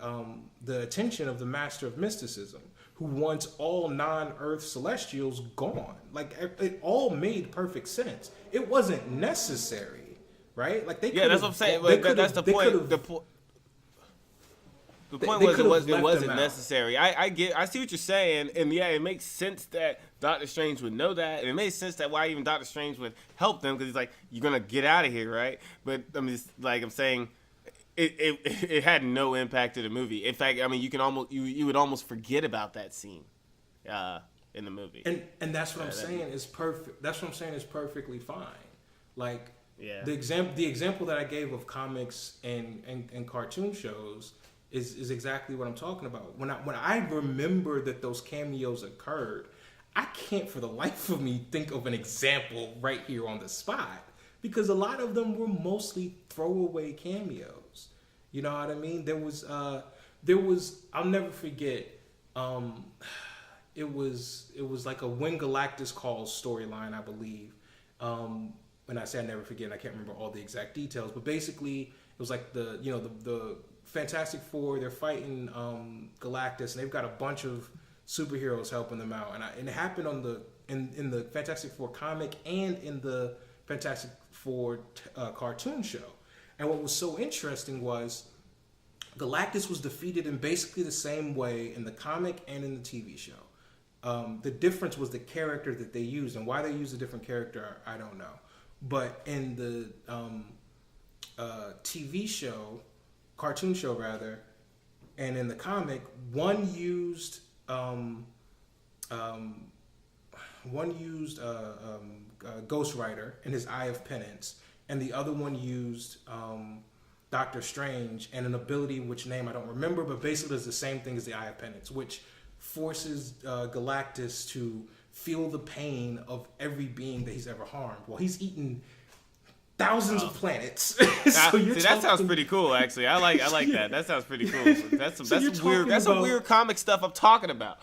S1: attention of the Master of Mysticism, who wants all non-Earth Celestials gone. Like it all made perfect sense. It wasn't necessary, right? Like they
S2: that's what I'm saying. That's the point. The point was it wasn't necessary. I see what you're saying, and yeah, it makes sense that Doctor Strange would know that, and it makes sense that why even Doctor Strange would help them, because he's like, you're gonna get out of here, right? But I mean, like I'm saying, it had no impact to the movie. In fact, I mean, you would almost forget about that scene in the movie.
S1: And that's what I'm saying is perfect. That's what I'm saying is perfectly fine. Like the example that I gave of comics and cartoon shows is exactly what I'm talking about. When I remember that those cameos occurred, I can't for the life of me think of an example right here on the spot, because a lot of them were mostly throwaway cameos. You know what I mean? There was I'll never forget. It was like a When Galactus Calls storyline, I believe. When I say I never forget, I can't remember all the exact details, but basically it was like the Fantastic Four, they're fighting Galactus, and they've got a bunch of superheroes helping them out, and it happened in the Fantastic Four comic and in the Fantastic Four cartoon show. And what was so interesting was Galactus was defeated in basically the same way in the comic and in the TV show. The difference was the character that they used, and why they used a different character, I don't know. But in the TV show, cartoon show rather, and in the comic, one used Ghost Rider and his Eye of Penance, and the other one used Doctor Strange and an ability which name I don't remember, but basically does the same thing as the Eye of Penance, which forces Galactus to feel the pain of every being that he's ever harmed. Well, he's eaten thousands of planets.
S2: That sounds pretty cool, actually. I like that. That sounds pretty cool. That's weird. That's some weird comic stuff I'm talking about.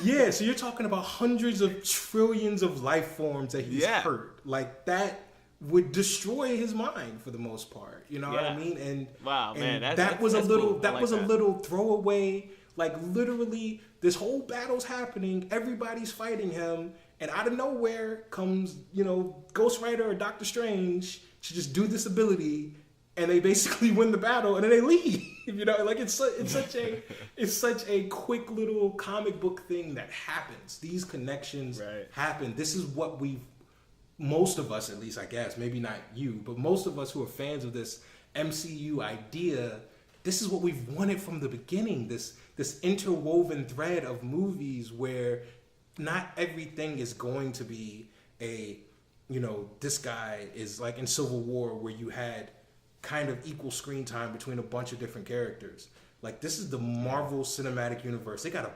S1: Yeah, so you're talking about hundreds of trillions of life forms that he's hurt. Like that would destroy his mind for the most part. You know what I mean? And that was a little throwaway. Like literally, this whole battle's happening. Everybody's fighting him, and out of nowhere comes Ghost Rider or Doctor Strange to just do this ability, and they basically win the battle, and then they leave. Like it's such a quick little comic book thing that happens. These connections happen. This is what most of us, at least, I guess, maybe not you, but most of us who are fans of this MCU idea, this is what we've wanted from the beginning. This interwoven thread of movies where not everything is going to be this guy is like in Civil War, where you had kind of equal screen time between a bunch of different characters. Like, this is the Marvel Cinematic Universe. They got a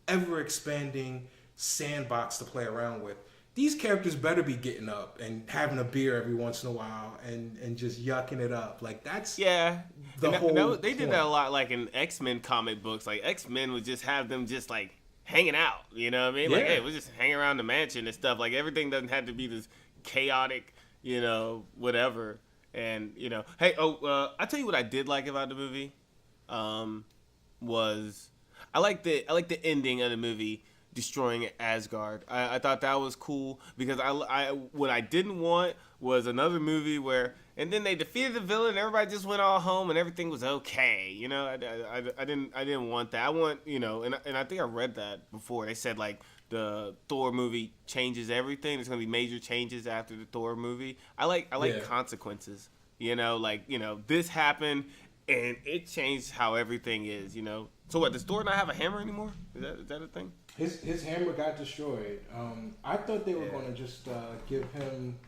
S1: ever expanding sandbox to play around with. These characters better be getting up and having a beer every once in a while and just yucking it up. Like, that's the whole
S2: they did that a lot, like in X-Men comic books. Like, X-Men would just have them just like hanging out, you know what I mean? Like, hey, we'll just hang around the mansion and stuff. Like, everything doesn't have to be this chaotic, whatever. And, hey, I'll tell you what I did like about the movie, was I like the ending of the movie, destroying Asgard. I thought that was cool, because what I didn't want was another movie where, and then they defeated the villain, and everybody just went all home and everything was okay. I didn't want that. I want, and I think I read that before. They said like the Thor movie changes everything. There's gonna be major changes after the Thor movie. I like consequences. This happened and it changed how everything is. So what? Does Thor not have a hammer anymore? Is that a thing?
S1: His hammer got destroyed. I thought they were going to just give him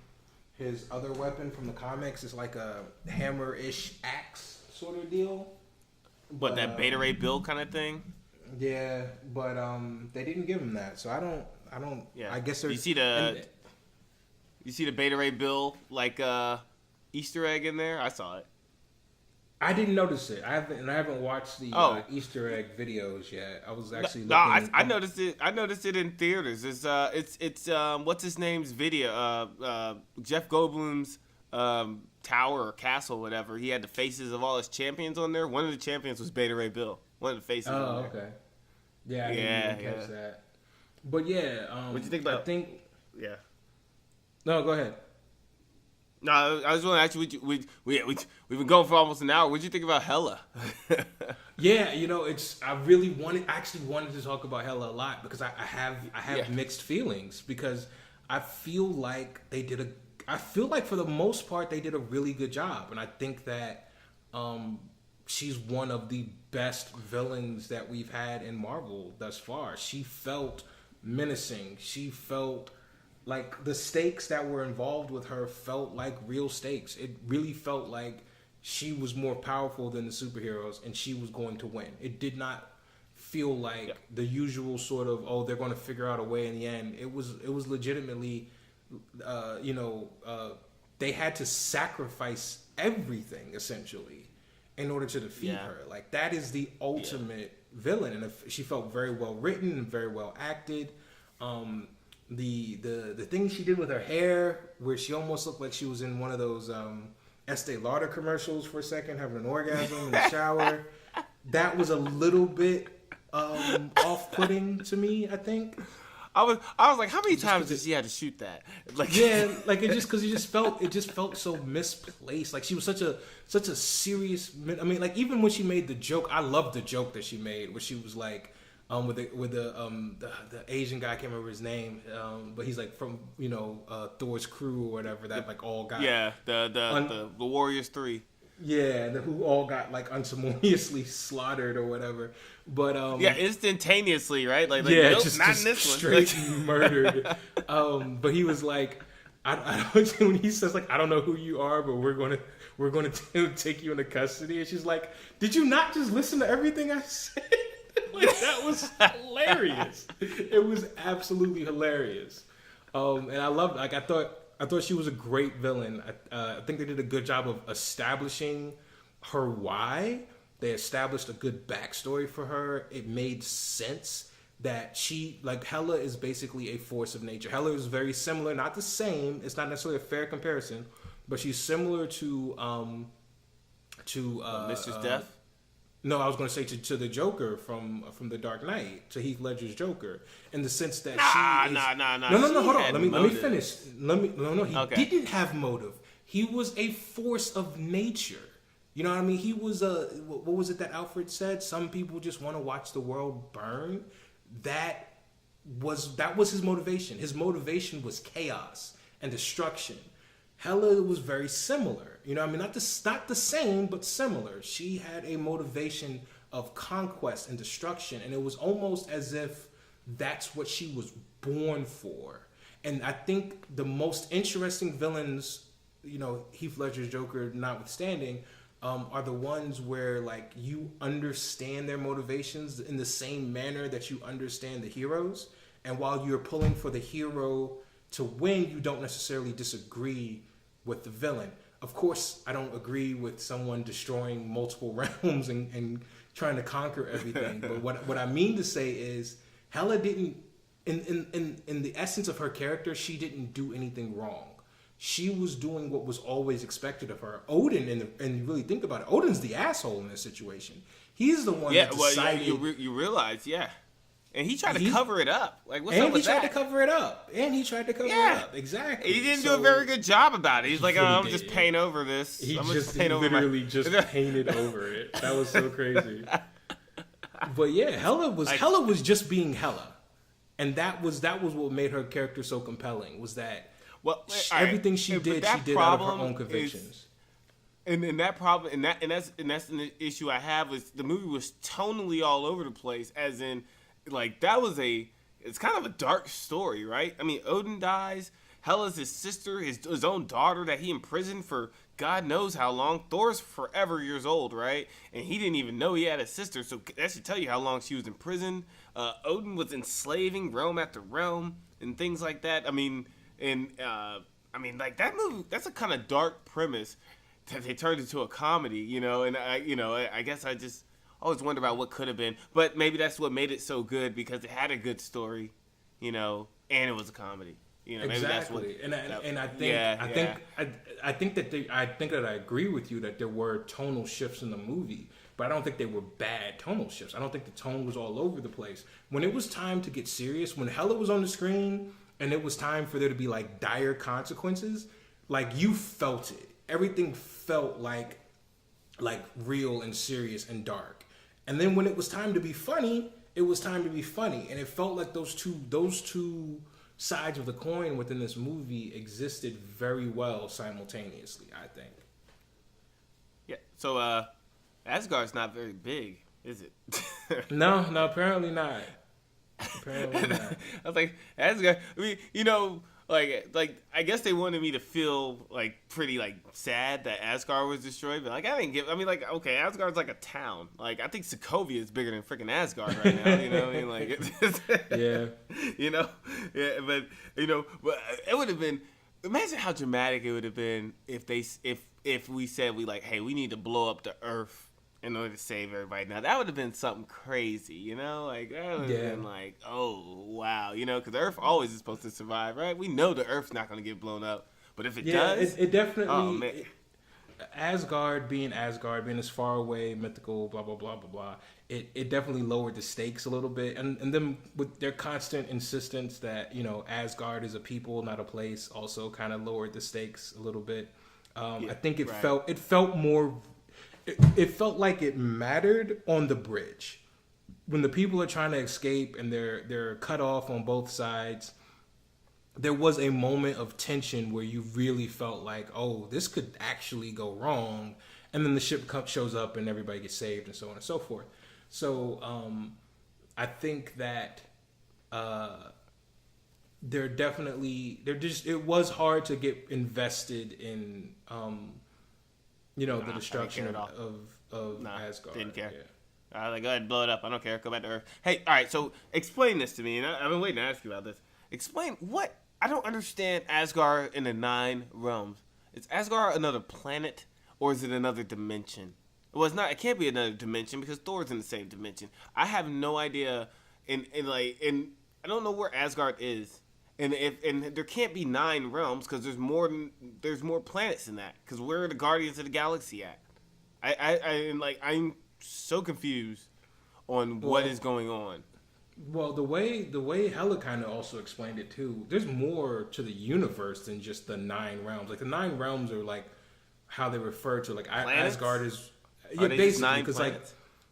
S1: his other weapon from the comics. It's like a hammer-ish axe sort of deal.
S2: But that Beta Ray Bill kind of thing?
S1: Yeah, but they didn't give him that. So I don't. Yeah. I guess there's.
S2: You see the Beta Ray Bill like Easter egg in there? I saw it.
S1: I didn't notice it. I haven't watched the Easter egg videos yet. I was actually looking.
S2: I noticed it. I noticed it in theaters. It's what's his name's video? Jeff Goldblum's tower or castle, or whatever. He had the faces of all his champions on there. One of the champions was Beta Ray Bill. One of the faces.
S1: Oh, okay. Yeah, I didn't even catch that. But yeah,
S2: what you think about? Yeah.
S1: No, go ahead.
S2: No, I was want to ask you. We've been going for almost an hour. What did you think about Hela?
S1: Yeah, I actually wanted to talk about Hela a lot because I have mixed feelings because I feel like for the most part they did a really good job, and I think that she's one of the best villains that we've had in Marvel thus far. She felt menacing. She felt like the stakes that were involved with her felt like real stakes. It really felt like she was more powerful than the superheroes and she was going to win. It did not feel like the usual sort of, they're going to figure out a way in the end. It was legitimately, they had to sacrifice everything essentially in order to defeat her. Like, that is the ultimate villain. And she felt very well written and very well acted. The thing she did with her hair, where she almost looked like she was in one of those Estee Lauder commercials for a second, having an orgasm in the shower, that was a little bit off-putting to me, I think.
S2: I was like, how many times did she have to shoot that? Like,
S1: like it just felt so misplaced. Like, she was such a serious. I mean, like, even when she made the joke, I loved the joke that she made, where she was like, with the Asian guy, I can't remember his name, but he's like from Thor's crew or whatever that like all got
S2: the Warriors 3.
S1: Yeah, who all got like unceremoniously slaughtered or whatever. But
S2: instantaneously, right? Like
S1: nope,
S2: just not in this
S1: straight
S2: one.
S1: murdered. But he was like, when he says like, I don't know who you are, but we're gonna take you into custody, and she's like, did you not just listen to everything I said? Like, that was hilarious. It was absolutely hilarious. And I loved. Like, I thought she was a great villain. I think they did a good job of establishing her why. They established a good backstory for her. It made sense that Hela is basically a force of nature. Hela is very similar, not the same. It's not necessarily a fair comparison, but she's similar to
S2: Mistress Death.
S1: No, I was going to say to the Joker from The Dark Knight, to Heath Ledger's Joker, in the sense that No, hold on. Let me finish. He didn't have motive. He was a force of nature. You know what I mean? He was what was it that Alfred said? Some people just want to watch the world burn. That was his motivation. His motivation was chaos and destruction. Hela was very similar. You know what I mean? Not the same, but similar. She had a motivation of conquest and destruction, and it was almost as if that's what she was born for. And I think the most interesting villains, Heath Ledger's Joker notwithstanding, are the ones where like you understand their motivations in the same manner that you understand the heroes. And while you're pulling for the hero to win, you don't necessarily disagree with the villain. Of course, I don't agree with someone destroying multiple realms and trying to conquer everything. But what I mean to say is, Hela didn't, in the essence of her character, she didn't do anything wrong. She was doing what was always expected of her. Odin, and you really think about it, Odin's the asshole in this situation. He's the one that decided.
S2: You realize, and he tried to cover it up. Like, what's
S1: up
S2: with
S1: that?
S2: And
S1: he tried to cover it up. Exactly.
S2: He didn't do a very good job about it. He's like, I'm just paint over this.
S1: He literally painted over it. That was so crazy. But yeah, Hela was just being Hela, and that was what made her character so compelling. Was that everything she did out of her own convictions.
S2: And that's an issue I have is the movie was tonally all over the place, as in, like, it's kind of a dark story, right? I mean, Odin dies, Hela's his sister, his own daughter that he imprisoned for God knows how long. Thor's forever years old, right? And he didn't even know he had a sister, so that should tell you how long she was in prison. Odin was enslaving realm after realm and things like that. I mean, like, that movie, that's a kind of dark premise that they turned into a comedy, and I guess I just always wonder about what could have been, but maybe that's what made it so good, because it had a good story, and it was a comedy. You know, maybe that's what.
S1: Exactly, and I think that I agree with you that there were tonal shifts in the movie, but I don't think they were bad tonal shifts. I don't think the tone was all over the place. When it was time to get serious, when Hela was on the screen, and it was time for there to be like dire consequences, like you felt it. Everything felt like real and serious and dark. And then when it was time to be funny, it was time to be funny, and it felt like those two sides of the coin within this movie existed very well simultaneously, I think.
S2: Yeah. So Asgard's not very big, is it?
S1: No, apparently not. Apparently not.
S2: I was like, Asgard. I mean, you know, like I guess they wanted me to feel like pretty like sad that Asgard was destroyed, but like I didn't give. I mean, like okay, Asgard's like a town. Like I think Sokovia is bigger than freaking Asgard right now. You know what I mean? Like,
S1: yeah,
S2: you know, yeah, but you know, but it would have been. Imagine how dramatic it would have been if we said hey, we need to blow up the Earth in order to save everybody. Now that would have been something crazy, you know, like that would have been like, oh wow, you know, because the Earth always is supposed to survive, right? We know the Earth's not going to get blown up, but if it does,
S1: it definitely.
S2: Oh, man.
S1: Asgard being as far away, mythical, blah blah blah blah blah. It definitely lowered the stakes a little bit, and then with their constant insistence that Asgard is a people, not a place, also kind of lowered the stakes a little bit. I think it felt more. It felt like it mattered on the bridge when the people are trying to escape and they're cut off on both sides. There was a moment of tension where you really felt like, oh, this could actually go wrong, and then the ship shows up and everybody gets saved and so on and so forth. So I think that it was hard to get invested in the destruction of Asgard.
S2: Didn't care.
S1: Yeah.
S2: I was like, go ahead, blow it up. I don't care. Go back to Earth. Hey, all right. So explain this to me, and I've been waiting to ask you about this. Explain what I don't understand. Asgard in the 9 realms. Is Asgard another planet or is it another dimension? Well, it's not. It can't be another dimension because Thor's in the same dimension. I have no idea. And I don't know where Asgard is. And there can't be 9 realms because there's more planets than that. Because where are the Guardians of the Galaxy at? I'm so confused on what is going on.
S1: Well, the way Hela kind of also explained it too. There's more to the universe than just the 9 realms. Like the 9 realms are like how they refer to like
S2: planets?
S1: Asgard is
S2: basically
S1: because like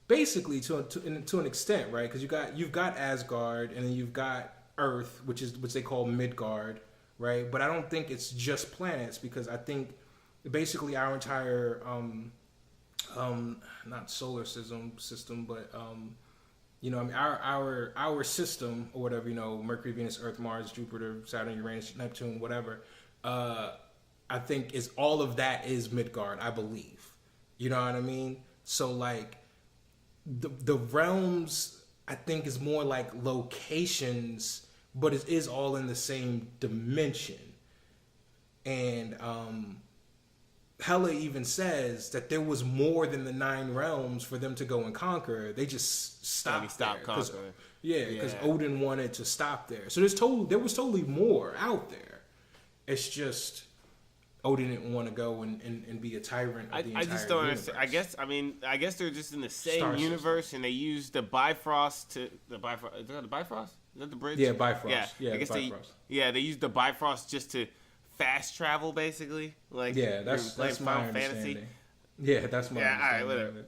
S1: basically to an extent, right? Because you've got Asgard and then you've got Earth, which they call Midgard, right? But I don't think it's just planets because I think basically our entire not solar system, but our system or whatever, Mercury, Venus, Earth, Mars, Jupiter, Saturn, Uranus, Neptune, whatever. I think is all of that is Midgard, I believe. You know what I mean? So like the realms, I think is more like locations, but it is all in the same dimension. And Hela even says that there was more than the 9 realms for them to go and conquer. They just stopped
S2: conquering.
S1: Because Odin wanted to stop there. So there was totally more out there. It's just Odin didn't want to go and be a tyrant of the entire
S2: I just don't
S1: universe.
S2: understand. I guess they're just in the same universe, and they use the Bifrost to the Bifrost. Is that the Bifrost? Is that the bridge?
S1: Yeah, Bifrost.
S2: Yeah, I guess
S1: Bifrost.
S2: they use the Bifrost just to fast travel, basically. Like
S1: that's my
S2: Final
S1: understanding.
S2: Fantasy.
S1: Yeah, that's my understanding.
S2: All right,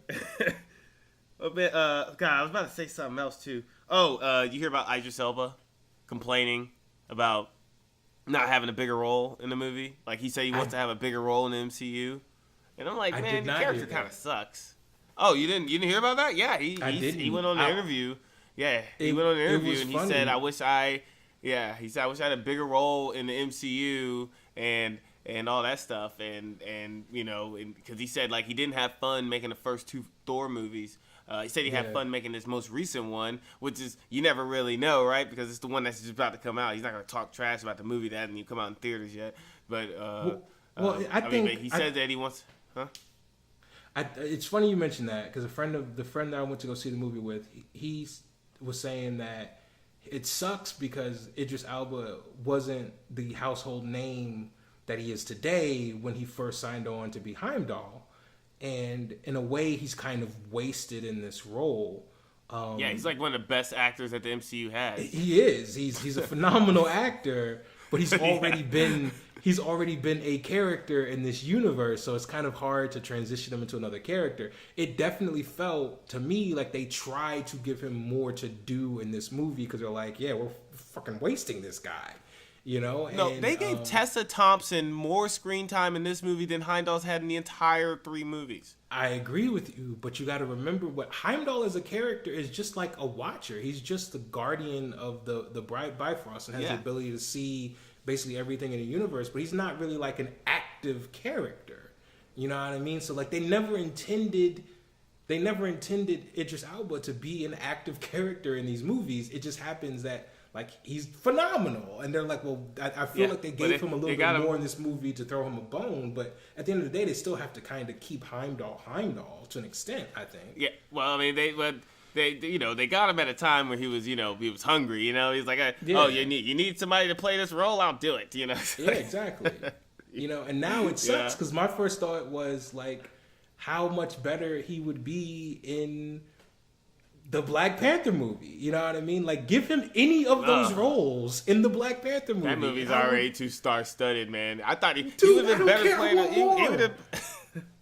S2: whatever. God, I was about to say something else too. Oh, you hear about Idris Elba complaining about not having a bigger role in the movie? Like he said he wants to have a bigger role in the MCU, and I'm like, man, the character kind of sucks. Oh, you didn't hear about that? Yeah, he went on the interview. Yeah, he went on the interview and he said, "I wish I had a bigger role in the MCU and all that stuff." And because he said like he didn't have fun making the first 2 Thor movies. He said he had fun making this most recent one, which is you never really know, right? Because it's the one that's just about to come out. He's not going to talk trash about the movie that hasn't even come out in theaters yet. But I think he said that he wants. Huh?
S1: It's funny you mentioned that because the friend that I went to go see the movie with, he was saying that it sucks because Idris Elba wasn't the household name that he is today when he first signed on to be Heimdall. And in a way, he's kind of wasted in this role.
S2: He's like one of the best actors that the MCU has.
S1: He is. He's a phenomenal actor, but he's already been a character in this universe, so it's kind of hard to transition him into another character. It definitely felt to me like they tried to give him more to do in this movie because they're like, yeah, we're fucking wasting this guy. No,
S2: they gave Tessa Thompson more screen time in this movie than Heimdall's had in the entire 3 movies.
S1: I agree with you, but you got to remember what Heimdall as a character is just like a watcher. He's just the guardian of the Bifrost and has the ability to see basically everything in the universe, but he's not really like an active character. You know what I mean? So like they never intended Idris Elba to be an active character in these movies. It just happens that like he's phenomenal, and they're like, well, I feel like they gave him a little bit more in this movie to throw him a bone, but at the end of the day, they still have to kind of keep Heimdall to an extent, I think.
S2: Yeah, well, I mean, they got him at a time where he was hungry. He's like, oh, you need somebody to play this role, I'll do it.
S1: Yeah, exactly. And now it sucks because my first thought was like, how much better he would be in the Black Panther movie. You know what I mean? Like, give him any of those roles in the Black Panther movie.
S2: That movie's already too star-studded, man. I thought he would have been better playing.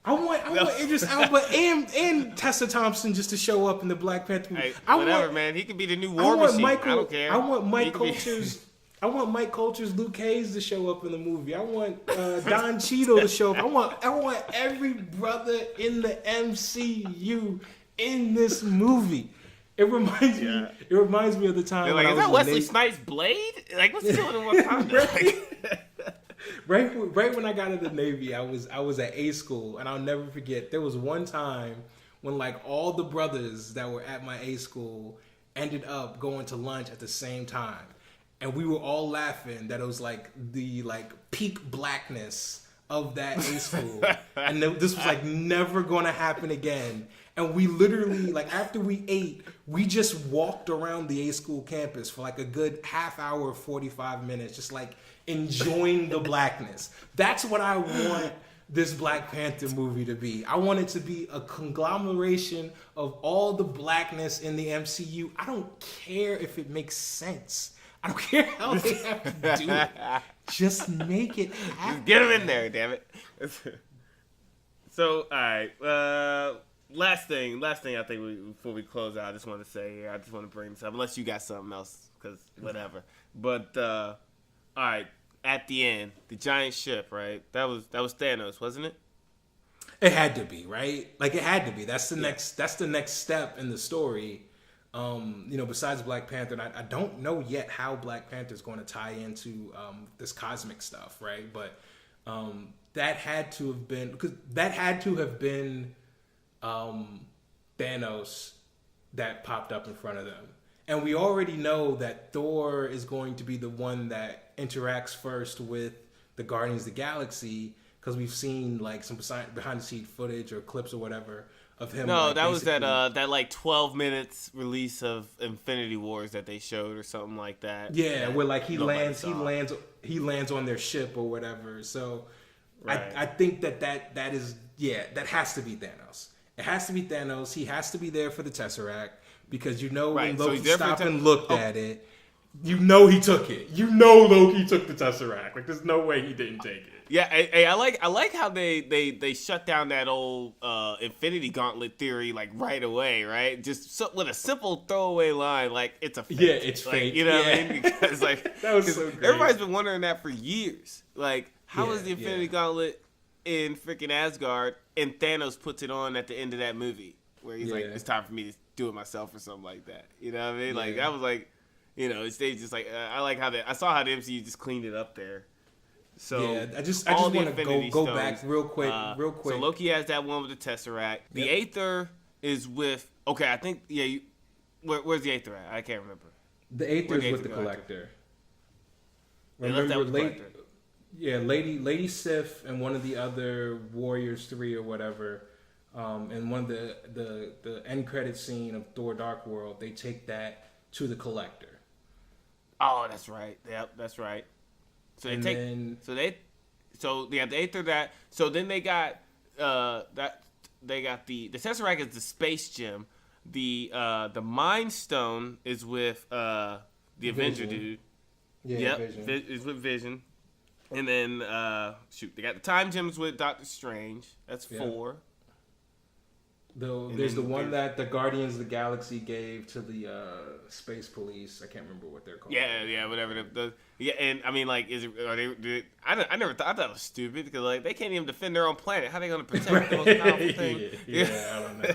S1: I want Idris Elba and Tessa Thompson just to show up in the Black Panther movie.
S2: Hey, man. He could be the new War Machine. I don't care.
S1: I want Mike Coulter's Luke Cage to show up in the movie. I want Don Cheadle to show up. I want every brother in the MCU in this movie. It reminds me of the time.
S2: They're like, is that Wesley Snipes' Blade? Like, what's he doing in Wakanda?
S1: Right when I got into the Navy, I was at A school, and I'll never forget. There was one time when like all the brothers that were at my A school ended up going to lunch at the same time, and we were all laughing that it was like the peak blackness of that A school, and this was like never going to happen again. And we literally, like, after we ate, we just walked around the A school campus for like a good half hour, 45 minutes, just like enjoying the blackness. That's what I want this Black Panther movie to be. I want it to be a conglomeration of all the blackness in the MCU. I don't care if it makes sense. I don't care how they have to do it. Just make it happen.
S2: Just get them in there, damn it. So, all right. Last thing I think before we close out, I just want to say here, I just want to bring this up, unless you got something else, because whatever. But, all right, at the end, the giant ship, right? That was Thanos, wasn't it?
S1: It had to be, right? Like, it had to be. That's the next step in the story. Besides Black Panther, and I don't know yet how Black Panther is going to tie into this cosmic stuff, right? But that had to have been Thanos that popped up in front of them. And we already know that Thor is going to be the one that interacts first with the Guardians of the Galaxy, because we've seen like some behind the scenes footage or clips or whatever of him.
S2: No, that was that like 12 minutes release of Infinity Wars that they showed or something like that.
S1: Yeah, where like he lands on their ship or whatever. So right. I think that has to be Thanos. It has to be Thanos. He has to be there for the Tesseract, because when Loki stopped and looked at it, he took it. Loki took the Tesseract. Like, there's no way he didn't take it.
S2: Yeah, hey, I like how they shut down that old Infinity Gauntlet theory like right away, right? Just with a simple throwaway line, like it's a fake.
S1: Yeah, it's
S2: like,
S1: fake.
S2: You know what I mean? Because like
S1: that was so great.
S2: Everybody's been wondering that for years. Like, how is the Infinity Gauntlet in freaking Asgard, and Thanos puts it on at the end of that movie where he's like, it's time for me to do it myself or something like that. You know what I mean? Like, that was like, they just like, I like how I saw how the MCU just cleaned it up there. So
S1: I just want to go back real quick.
S2: So Loki has that one with the Tesseract. The Aether is with, I think, where's the Aether at? I can't remember.
S1: The Aether is with the Collector. Remember, Lady Sif and one of the other Warriors 3 or whatever, and one of the end credit scene of Thor Dark World, they take that to the Collector.
S2: Oh, that's right. Yep, that's right. So they they ate through that. So then they got the Tesseract is the space gem. The Mind Stone is with the Avenger dude.
S1: Yeah,
S2: yep,
S1: Vision.
S2: is with Vision. And then they got the Time Gems with Doctor Strange. That's 4.
S1: There's the one that the Guardians of the Galaxy gave to the space police. I can't remember what they're called.
S2: Yeah, whatever. And I mean, like, I never thought that was stupid because like they can't even defend their own planet. How are they going to protect the most powerful thing?
S1: Yeah, I don't know.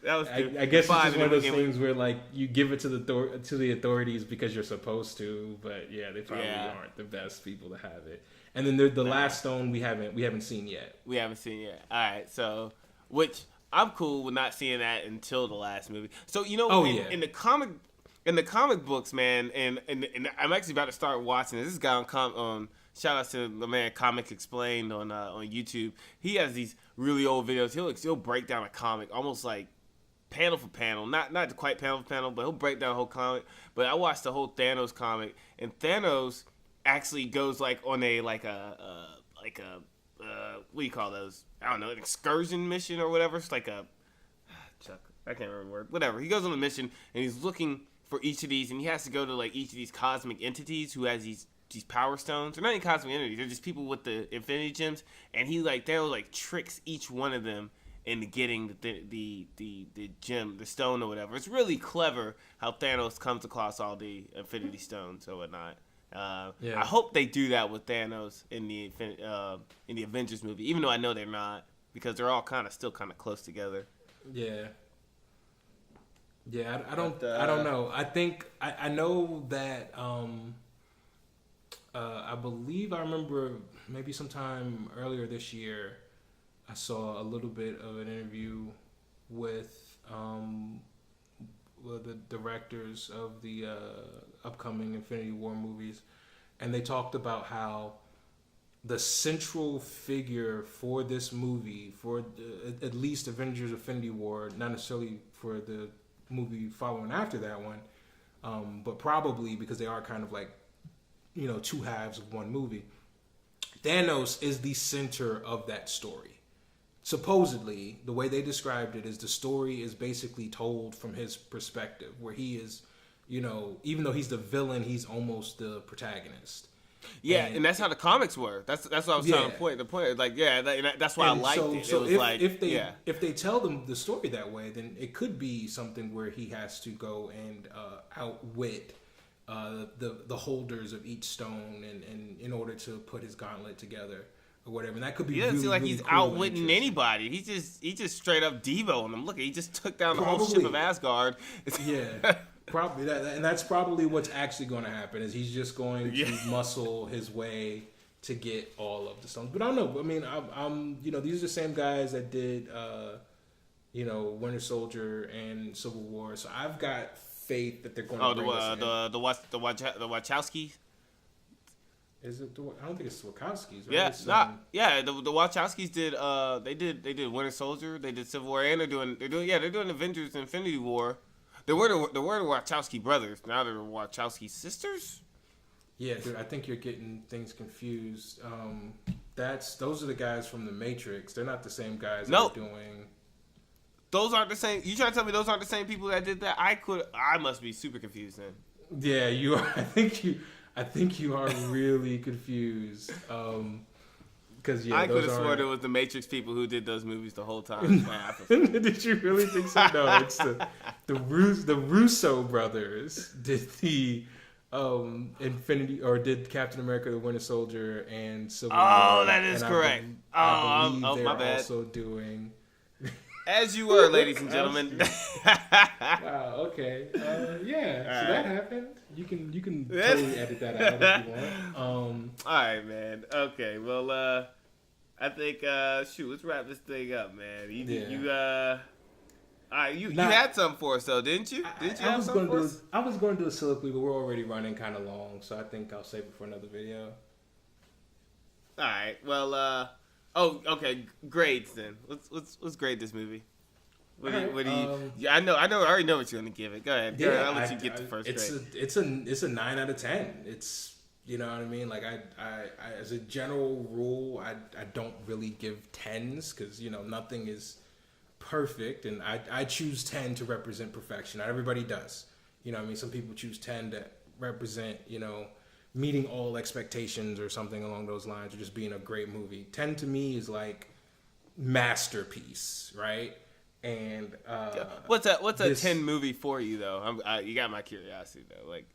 S1: That was. I guess it's just one of those things where like you give it to the authorities because you're supposed to, but yeah, they probably aren't the best people to have it. And then the last stone we haven't seen yet.
S2: We haven't seen yet. All right, so. Which I'm cool with not seeing that until the last movie. So in the comic books, man, and I'm actually about to start watching this. This guy on shout out to the man Comic Explained on YouTube. He has these really old videos. He'll break down a comic almost like panel for panel, not quite panel for panel, but he'll break down a whole comic. But I watched the whole Thanos comic, and Thanos actually goes like on a what do you call those? I don't know, an excursion mission or whatever. It's like Chuck, I can't remember the word. Whatever. He goes on a mission and he's looking for each of these, and he has to go to like each of these cosmic entities who has these power stones. They're not even cosmic entities. They're just people with the Infinity Gems, and they'll tricks each one of them into getting the gem, the stone or whatever. It's really clever how Thanos comes across all the Infinity Stones or whatnot. I hope they do that with Thanos in the Avengers movie, even though I know they're not, because they're all still kind of close together.
S1: Yeah. Yeah, I don't know. I think I know that I believe I remember maybe sometime earlier this year I saw a little bit of an interview with the directors of the upcoming Infinity War movies, and they talked about how the central figure for this movie, for at least Avengers Infinity War, not necessarily for the movie following after that one, but probably because they are kind of like, two halves of one movie. Thanos is the center of that story. Supposedly, the way they described it is the story is basically told from his perspective, where he is, even though he's the villain, he's almost the protagonist.
S2: Yeah, and that's how the comics were. That's what I was trying to point. The point, that's why I liked it.
S1: So
S2: it was
S1: if they tell them the story that way, then it could be something where he has to go and outwit the holders of each stone, and in order to put his gauntlet together. Or whatever, and that could be.
S2: Yeah,
S1: really,
S2: like
S1: really
S2: he's
S1: cool
S2: outwitting anybody. He just straight up Devo on them. Look, he just took down the whole ship of Asgard.
S1: Yeah, probably and that's probably what's actually going to happen. Is he's just going to muscle his way to get all of the stones. But I don't know. I mean, I'm these are the same guys that did Winter Soldier and Civil War. So I've got faith that they're going to bring us in.
S2: The Wachowskis.
S1: Is it? I don't think it's Wachowskis.
S2: Right? Yeah, the Wachowskis did. They did Winter Soldier. They did Civil War, and they're doing Avengers: Infinity War. They were the Wachowski brothers. Now they're Wachowski sisters.
S1: Yeah, dude, I think you're getting things confused. Those are the guys from The Matrix. They're not the same guys that are doing.
S2: Those aren't the same. You trying to tell me those aren't the same people that did that? I must be super confused then.
S1: Yeah, you are. I think you are really confused. Because
S2: I could have sworn it was the Matrix people who did those movies the whole time.
S1: Did you really think so? No, it's the Russo brothers did the Infinity, or did Captain America: The Winter Soldier and Civil War.
S2: Oh, that is correct.
S1: I believe they're
S2: my bad.
S1: Also doing.
S2: As you were, ladies and gentlemen.
S1: Wow. Okay. Yeah. So that happened. You can totally edit that out if you want.
S2: All right, man. Okay. Well, I think let's wrap this thing up, man. You had something for us though, didn't you?
S1: I was going to do a soliloquy, but we're already running kind of long, so I think I'll save it for another video.
S2: All right. Well, okay. Grades then. Let's grade this movie. What do you? Yeah, I know. I already know what you're gonna give it. Go ahead. I'll let you get the first grade.
S1: It's a 9 out of 10. It's, you know what I mean. Like I as a general rule, I don't really give 10s because, you know, nothing is perfect, and I choose 10 to represent perfection. Not everybody does. You know what I mean. Some people choose 10 to represent, you know, meeting all expectations or something along those lines, or just being a great movie. 10 to me is like masterpiece, right? And
S2: what's a 10 movie for you though? You got my curiosity though. Like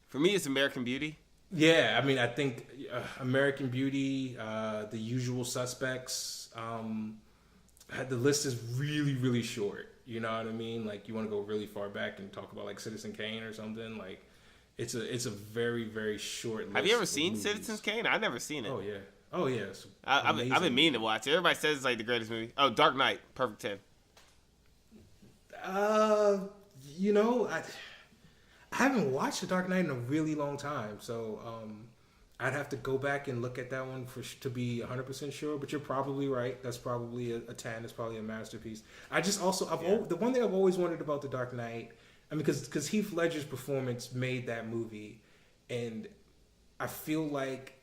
S2: for me, it's American Beauty.
S1: Yeah, I mean, I think American Beauty, The Usual Suspects. The list is really, really short. You know what I mean? Like you want to go really far back and talk about like Citizen Kane or something. Like it's a very, very short list.
S2: Have you ever seen Citizen Kane? I've never seen it.
S1: Oh yeah.
S2: I've been meaning to watch it. Everybody says it's like the greatest movie. Oh, Dark Knight, perfect 10.
S1: You know, I haven't watched The Dark Knight in a really long time, so I'd have to go back and look at that one to be 100% sure. But you're probably right. That's probably a 10. It's probably a masterpiece. The one thing I've always wondered about The Dark Knight, I mean, because Heath Ledger's performance made that movie, and I feel like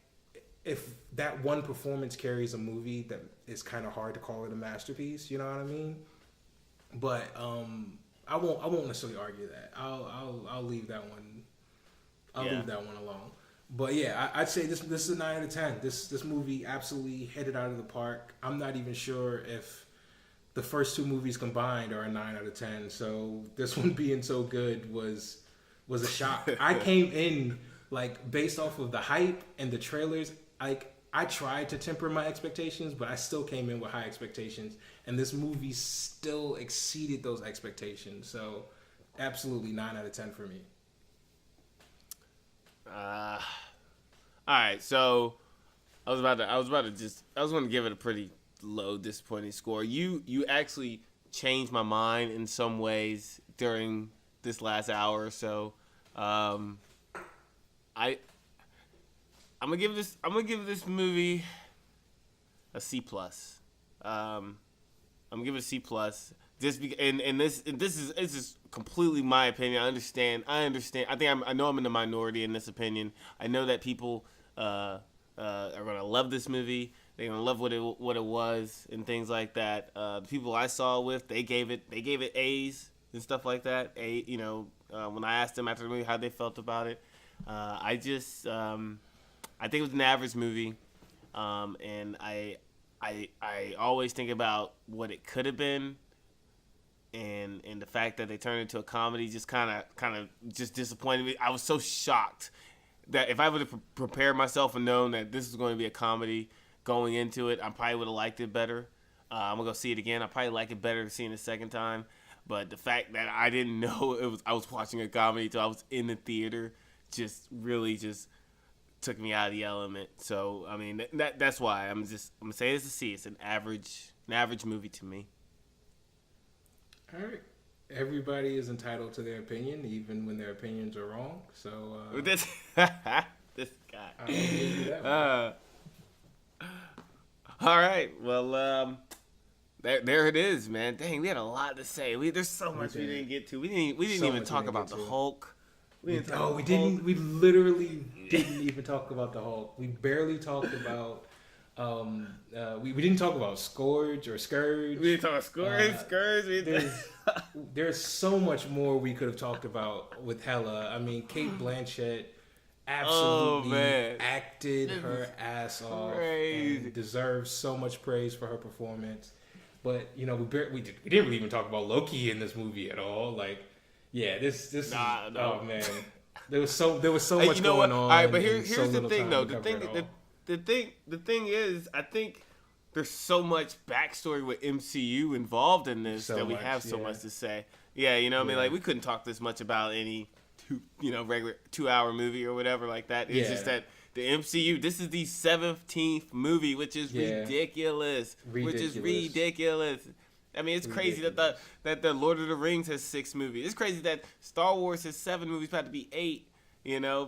S1: if that one performance carries a movie, that it's kind of hard to call it a masterpiece. You know what I mean? But I won't necessarily argue that. I'll leave that one. Leave that one alone. But yeah, I'd say this is a 9 out of 10. This movie absolutely hit it out of the park. I'm not even sure if the first two movies combined are a 9 out of 10. So this one being so good was a shock. I came in like based off of the hype and the trailers. Like I tried to temper my expectations, but I still came in with high expectations, and this movie still exceeded those expectations. So absolutely 9 out of 10 for me.
S2: All right, so I was going to give it a pretty low disappointing score. You actually changed my mind in some ways during this last hour or so. I'm gonna give this movie a C plus. I'm gonna give it a C plus. Just this is completely my opinion. I understand. I know I'm in the minority in this opinion. I know that people are gonna love this movie. They're gonna love what it was and things like that. The people I saw with, they gave it A's and stuff like that. When I asked them after the movie how they felt about it, I think it was an average movie, and I always think about what it could have been, and the fact that they turned it into a comedy just kind of just disappointed me. I was so shocked that if I would have prepared myself and known that this was going to be a comedy going into it, I probably would have liked it better. I'm gonna go see it again. I probably like it better seeing it a second time. But the fact that I didn't know I was watching a comedy till I was in the theater just really took me out of the element. So I mean that's why I'm gonna say it's a C. It's an average movie to me.
S1: All right. Everybody is entitled to their opinion, even when their opinions are wrong. So
S2: this guy.
S1: I'll give you that one.
S2: All right. Well, there it is, man. Dang, we had a lot to say. There's so much we didn't get to. We didn't even talk about the Hulk.
S1: We didn't. We literally didn't even talk about the Hulk. We barely talked about. We didn't talk about Scourge or Scourge.
S2: We didn't talk about Scourge.
S1: There's so much more we could have talked about with Hela. I mean, Kate Blanchett absolutely acted her ass off and deserves so much praise for her performance. But we didn't really even talk about Loki in this movie at all. Like, yeah, oh man, there was so much going on.
S2: All right, but here's the thing though. The thing is, I think there's so much backstory with MCU involved in this that we have so much to say. Yeah, I mean, like we couldn't talk this much about any regular 2-hour movie or whatever like that. It's just that the MCU, this is the 17th movie, which is ridiculous. I mean, it's crazy that the Lord of the Rings has 6 movies. It's crazy that Star Wars has 7 movies, about to be 8.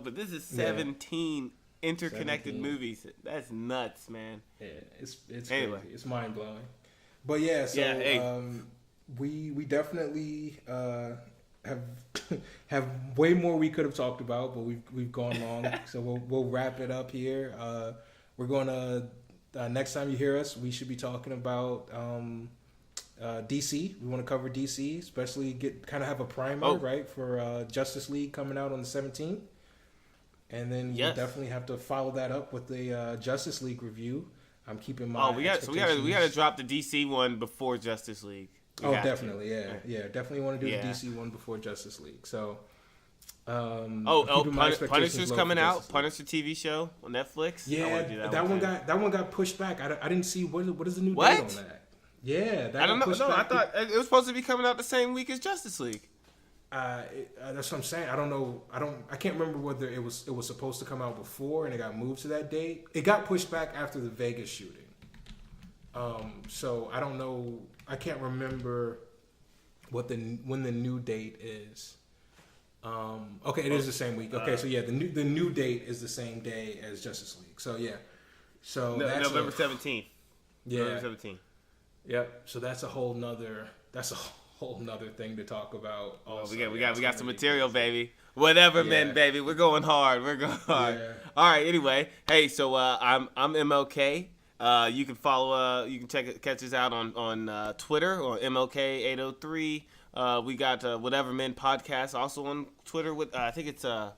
S2: But this is 17 interconnected movies. That's nuts, man.
S1: Yeah, it's anyway. Crazy. It's mind blowing. But yeah, so we definitely have have way more we could have talked about, but we've gone long, so we'll wrap it up here. We're going to next time you hear us, we should be talking about DC. We want to cover DC, especially kind of have a primer right for Justice League coming out on the 17th, and then we'll definitely have to follow that up with the Justice League review. I'm keeping my
S2: we got to drop the DC one before Justice League.
S1: Definitely, definitely want to do the DC one before Justice League. So,
S2: Punisher's coming out. Punisher TV show on Netflix.
S1: Yeah, that one got pushed back. I didn't see what is the new date on that. Yeah,
S2: I don't know. No, I thought it was supposed to be coming out the same week as Justice League.
S1: That's what I'm saying. I don't know. I can't remember whether it was supposed to come out before and it got moved to that date. It got pushed back after the Vegas shooting. So I don't know. I can't remember when the new date is. Okay, it is the same week. Okay, so yeah, the new date is the same day as Justice League. So yeah, that's
S2: November 17th.
S1: Yeah,
S2: November 17th.
S1: Yep. So that's a whole nother thing to talk about. Also,
S2: we got some material, baby. Whatever, man, baby. We're going hard. Yeah. All right. Anyway, hey, so I'm MLK. You can follow. You can catch us out on Twitter or MLK803. We got Whatever Men Podcast also on Twitter with I think it's I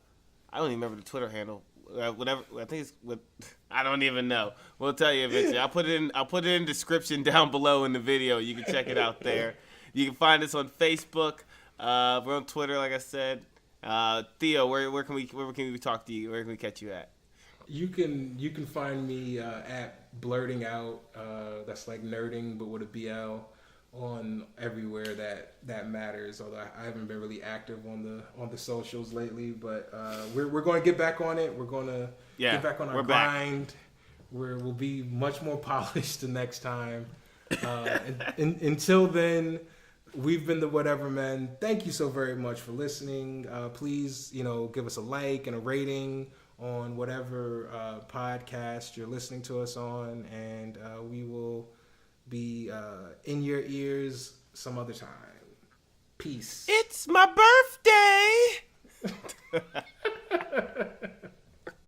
S2: don't even remember the Twitter handle. Whatever, I think it's with. I don't even know. We'll tell you eventually. I'll put it in description down below in the video. You can check it out there. You can find us on Facebook. We're on Twitter, like I said. Theo, where can we talk to you? Where can we catch you at?
S1: You can find me at Blurting Out. That's like nerding, but with a BL, on everywhere that matters. Although I haven't been really active on the socials lately, but we're going to get back on it. We're going to get back on our grind. We'll be much more polished the next time. Until then, we've been the Whatever Men. Thank you so very much for listening. Please, give us a like and a rating on whatever podcast you're listening to us on, and we will be in your ears some other time. Peace.
S2: It's my birthday!